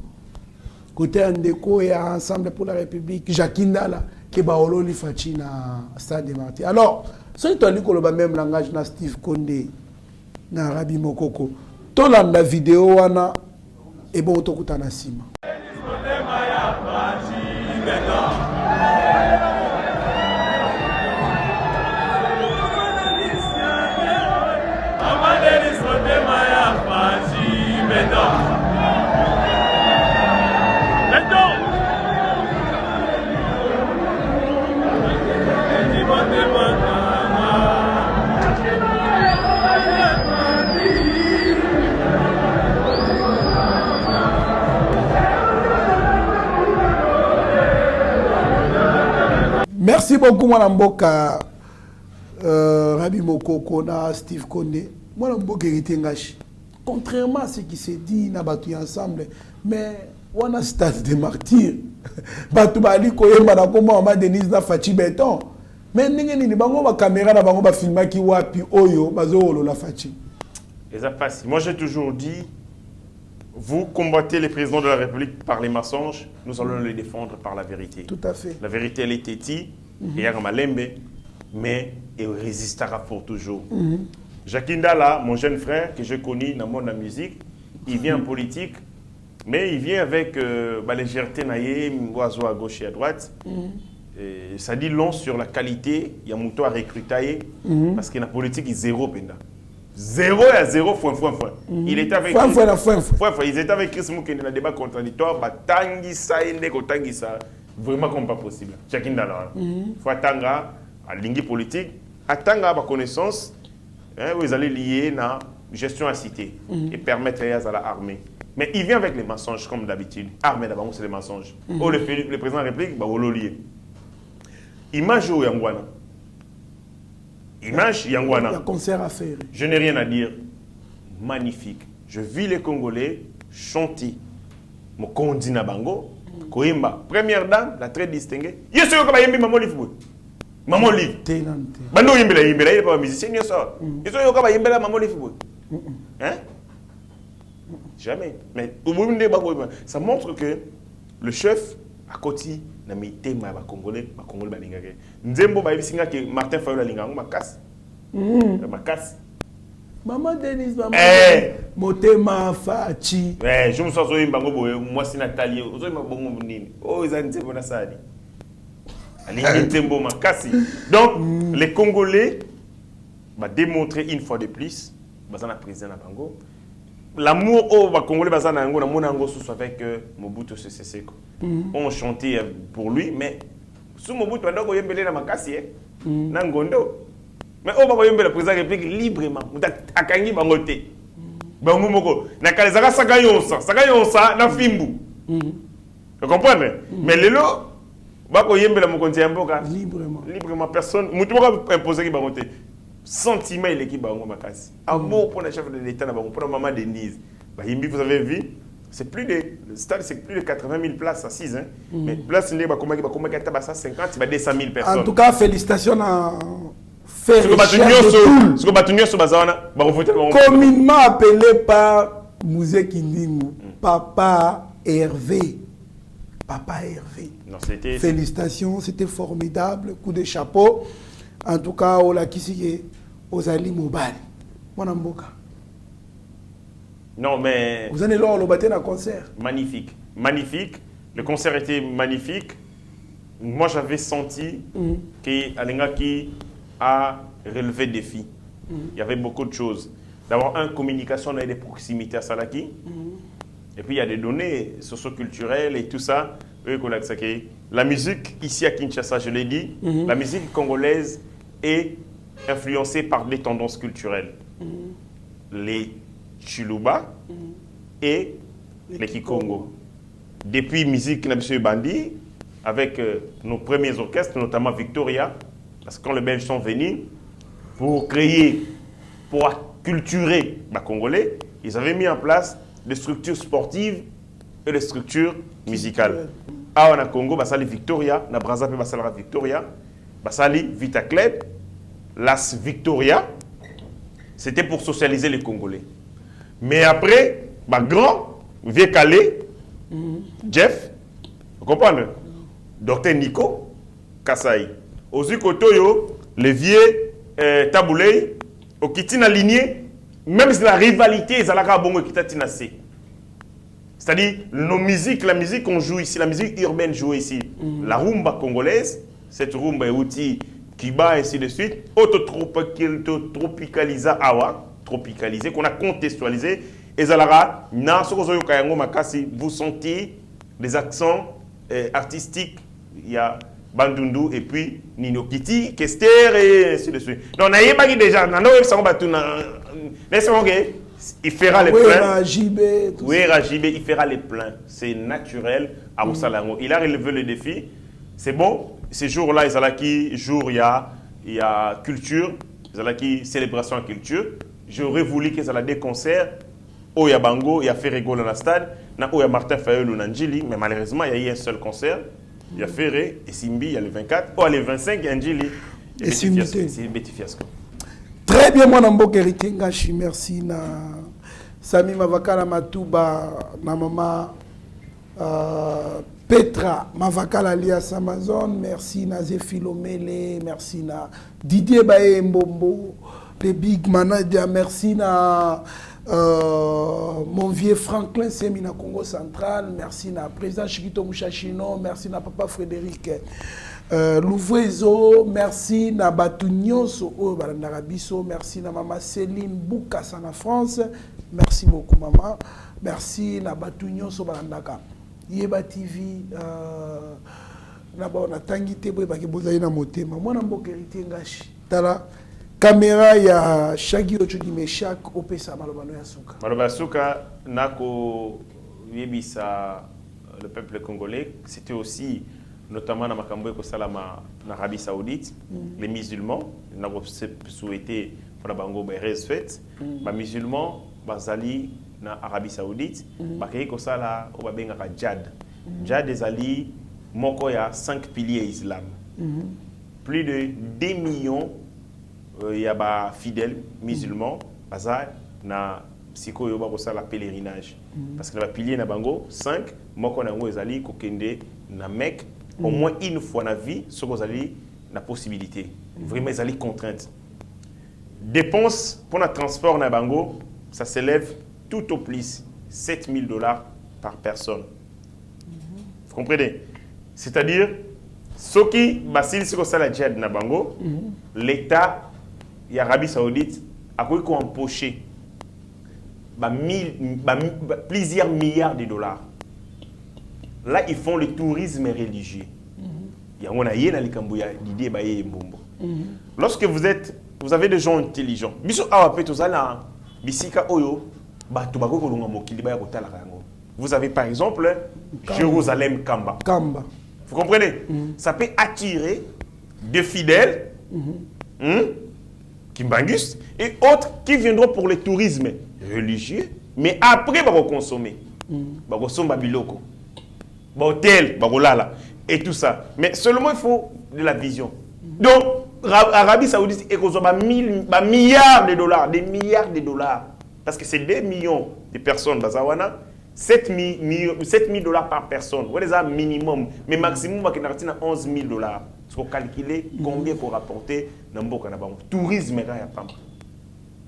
côté Andeko et Ensemble pour la République Jakinda là qui baolo li Fachi na stade de Martyrs. Alors si tu as lu le même langage na Steve Condé na Rabi Mokoko to landa vidéo wana et bon to kutana sima. Merci beaucoup, mon amboka Rabi Mokoko na Steve Condé. Mon amboka hérité ngashi. Contrairement à ce qui s'est dit na batu ensemble, mais on a stade de martyrs. Batu bali koyemba na koma Maman Denise na Fachi Béton. Mais ndenge nini bango ba caméra na bango ba filma ki wapi oyo bazolo la Fachi. Moi j'ai toujours dit, vous combattez les présidents de la République par les mensonges, nous allons les défendre par la vérité. Tout à fait. La vérité, elle est têtie, et Malembe, mais elle résistera pour toujours. Jacques Ndala, mon jeune frère que je connais dans le monde de la musique, il vient en politique Mais il vient avec la légèreté naïe, oiseau à gauche et à droite. Et ça dit long sur la qualité. Il y a un mouton à recruter parce que la politique est zéro. 0 à 0, Il était avec ils étaient avec Chris Moukene dans le débat contradictoire. Vraiment comme pas possible. Chacun dans l'heure. Il faut attendre à l'ingé politique, attendre à la connaissance. Vous allez lier la gestion à cité et permettre à l'armée. Mais il vient avec les mensonges comme d'habitude. Armée d'abord, c'est des mensonges. Le président de la République, il va lier. Image au Yangwana. Image Yangwana. Il y a concert à faire. Je n'ai rien à dire. Magnifique. Je vis les Congolais chanter. Mon condina bango. Koimba. Première dame, la très distinguée. Yes, je vais yembi maman livre. Maman livre. Bando yembi la yembi la, il est pas musicien ni ça. Yes, je vais yembi la maman livre. Hein? Jamais. Mais ça montre que le chef à côté na mité ma Congolais balingake. Nzembo ba bisinga que Martin Fayulu lingango makas. Makas. Maman Denise, maman Motema Fachi. Je me sens so bango boye moi c'est Nathalie. Ozo ma bongo nini. Oh ils nzembo na sadi. Ali nzembo makasi. Donc les Congolais va démontrer une fois de plus bazana président na bango. L'amour au Congolais bazana ngo na monango sous avec Mobutu Sese Seko. On chantait pour lui mais sous Mobutu ndoko yembele na makasi na ngondo. Mais on va yembele président de la République librement. Akangi bangote. Bango moko na kalezaka saka yonsa na fimbu. Vous comprenez? Mais lelo bako yembele mokonzi ya mboka librement personne mutu moko imposer ki bangote. Sentiment il est qui bango makasi. Amour pour le chef de l'État na bango pour maman Denise. Vous avez vu, c'est plus de le stade c'est plus de 80 000 places assises hein. Mais place n'est pas comme 50 il va 200 000 personnes. En tout cas félicitations à faire communément appelé par Mouzé Kindingu Papa Hervé. Non, félicitations, c'était formidable, coup de chapeau. En tout cas, Ola Kisige, Ozali Mobali. Mon mboka. Non, mais. Vous allez là, le un concert. Magnifique. Magnifique. Le concert était magnifique. Moi, j'avais senti qu'Alengaki a relevé des défis. Il y avait beaucoup de choses. D'abord, communication, on a des proximités à Salaki. Et puis, il y a des données socioculturelles et tout ça. La musique, ici à Kinshasa, je l'ai dit, la musique congolaise est influencée par des tendances culturelles. Les Chiluba et les Kikongo. Depuis musique Nabissu Bandi, avec nos premiers orchestres, notamment Victoria, parce que quand les Belges sont venus, pour créer, pour acculturer les Congolais, ils avaient mis en place des structures sportives et des structures musicales. Ah, on Congo, basali Victoria, na Brazzaville basala Victoria, basali Vita Club, Las Victoria, c'était pour socialiser les Congolais. Mais après, grand, vieux Calais, Jeff, vous comprenez? Docteur Nico, Kassai. Ozu Kotoyo, les vieux Taboulay, au Kitina lignée, même si la rivalité, ils allaient à Bongo Kitatina C. C'est-à-dire, nos musiques, la musique qu'on joue ici, la musique urbaine jouée ici, la rumba congolaise, cette rumba est outil Kiba et ainsi de suite, autotropicalisé, tropicalisé, qu'on a contextualisé, et Zalara, vous sentez des accents artistiques, il y a Bandundu et puis Nino Kiti, Kester et ainsi de suite. Donc, on a pas déjà, il fera les pleins. Oui, Rajibé, il fera les pleins. C'est naturel à Moussalango. Il a relevé le défi. C'est bon. Ces jours-là, il y a culture, il y a célébration en culture. J'aurais voulu qu'il y ait des concerts. Il y a Bango, il y a Ferrego dans le stade, il y a Martin Fayulu dans Njili, mais malheureusement, il y a eu un seul concert. Il y a Ferré et Simbi, il y a le 24. Oh, le 25, il y a Njili. Et Simbi. C'est Betty Fiasco. Très bien, mon amboke Ritengashi, merci na Sami Mavakala Matouba, na maman Petra Mavakala alias Amazon, merci na Zefilomele, merci na Didier Baye Mbombo, le Big Manager, merci na Mon vieux Franklin Semina Congo Central, merci na président Chikito Mouchachino, merci na papa Frédéric Louvrezo, merci na Batounyoso au Balandarabiso, merci na maman Céline Boukassa na France, merci beaucoup maman, merci na Batounyoso Balandaka, Yeba TV, na ba tangi te boy baki bozali na motema, mwana mbokerité ngashi, tala caméra ya Shagi Ochudi Meshak opesa malobano ya suka. Malobano ya suka nako yebisa le peuple congolais, c'était aussi notamment dans Makambo et Kosalama en Arabie Saoudite, les musulmans, nous avons souhaité pour la Bango Beres fête, les musulmans, Bazali en Arabie Saoudite, Bakay Kosala au Babenga Djad. Djad des Ali, Mokoya 5 piliers islam. Plus de 2 millions il y a fidèles musulmans, Bazal na Siko Yoba Kosala pèlerinage. Parce que les piliers na Bango 5, Moko na Ezali Kokende na Mecque. Au moins une fois dans la vie, ce que vous avez la possibilité. Vraiment, vous avez contrainte. Dépenses pour le transport dans Bango, ça s'élève tout au plus $7 000 par personne. Vous comprenez? C'est-à-dire, ce qui basile sur la djihad dans Bango, l'État et l'Arabie Saoudite a empoché plusieurs milliards de dollars. Là, ils font le tourisme religieux. Lorsque vous avez des gens intelligents, vous avez par exemple Jérusalem Kamba. Vous comprenez? Ça peut attirer des fidèles Kimbangus et autres qui viendront pour le tourisme religieux, mais après, ils vont consommer. Ils vont consommer biloko. Hôtel, et tout ça. Mais seulement il faut de la vision. Donc, l'Arabie Saoudite est milliards de dollars, des milliards de dollars. Parce que c'est 2 millions de personnes, 7 000 dollars par personne. Vous avez un minimum, mais maximum, c'est 11 000 dollars. Il faut calculer combien il faut rapporter dans le tourisme.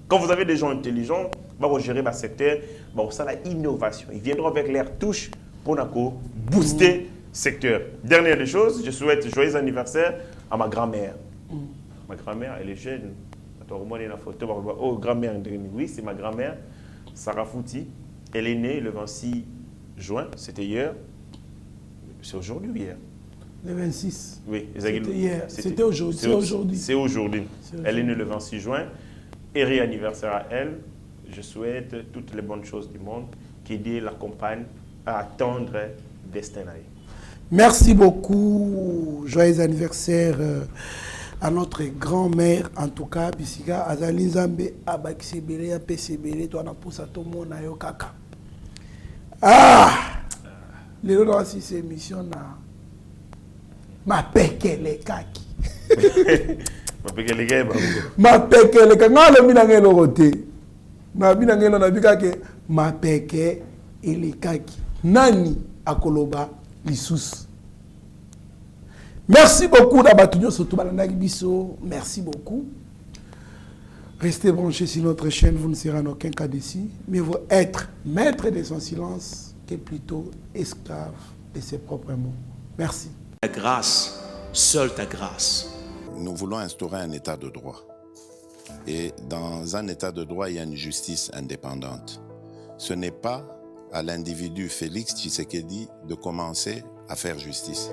Quand vous avez des gens intelligents, vous allez gérer le secteur, vous avez l'innovation. Ils viendront avec leur touche pour booster le secteur. Dernière des choses, je souhaite joyeux anniversaire à ma grand-mère. Ma grand-mère, elle est jeune. La photo, oh, grand-mère, oui, c'est ma grand-mère, Sarah Fouti. Elle est née le 26 juin, c'était hier. C'est aujourd'hui ou hier? Le 26. Oui, c'était hier. C'était aujourd'hui. C'est aujourd'hui. C'est aujourd'hui. Elle est née le 26 juin. Et réanniversaire à elle. Je souhaite toutes les bonnes choses du monde qui Dieu l'accompagne à attendre destin. Merci beaucoup. Joyeux anniversaire à notre grand-mère, en tout cas, Bisika, Azali Nzambe, Abakisebele, Apesebele, toi, na poussa tout le monde, na kaka. Ah! Les autres aussi, c'est émission, na. Ma pekele kaki. Ma pekele kaki. Ma pekele kaki. Non, le minangelo roté. Na minangelo na bikake. Ma pekele kaki. Nani akoloba lisusu. Merci beaucoup Dabatunyo surtout Balandaki Biso. Merci beaucoup. Restez branchés sur notre chaîne, vous ne serez en aucun cas d'ici. Mais vous être maître de son silence que plutôt esclave de ses propres mots. Merci. Ta grâce, seule ta grâce. Nous voulons instaurer un état de droit. Et dans un état de droit, il y a une justice indépendante. Ce n'est pas à l'individu Félix Tshisekedi de commencer à faire justice.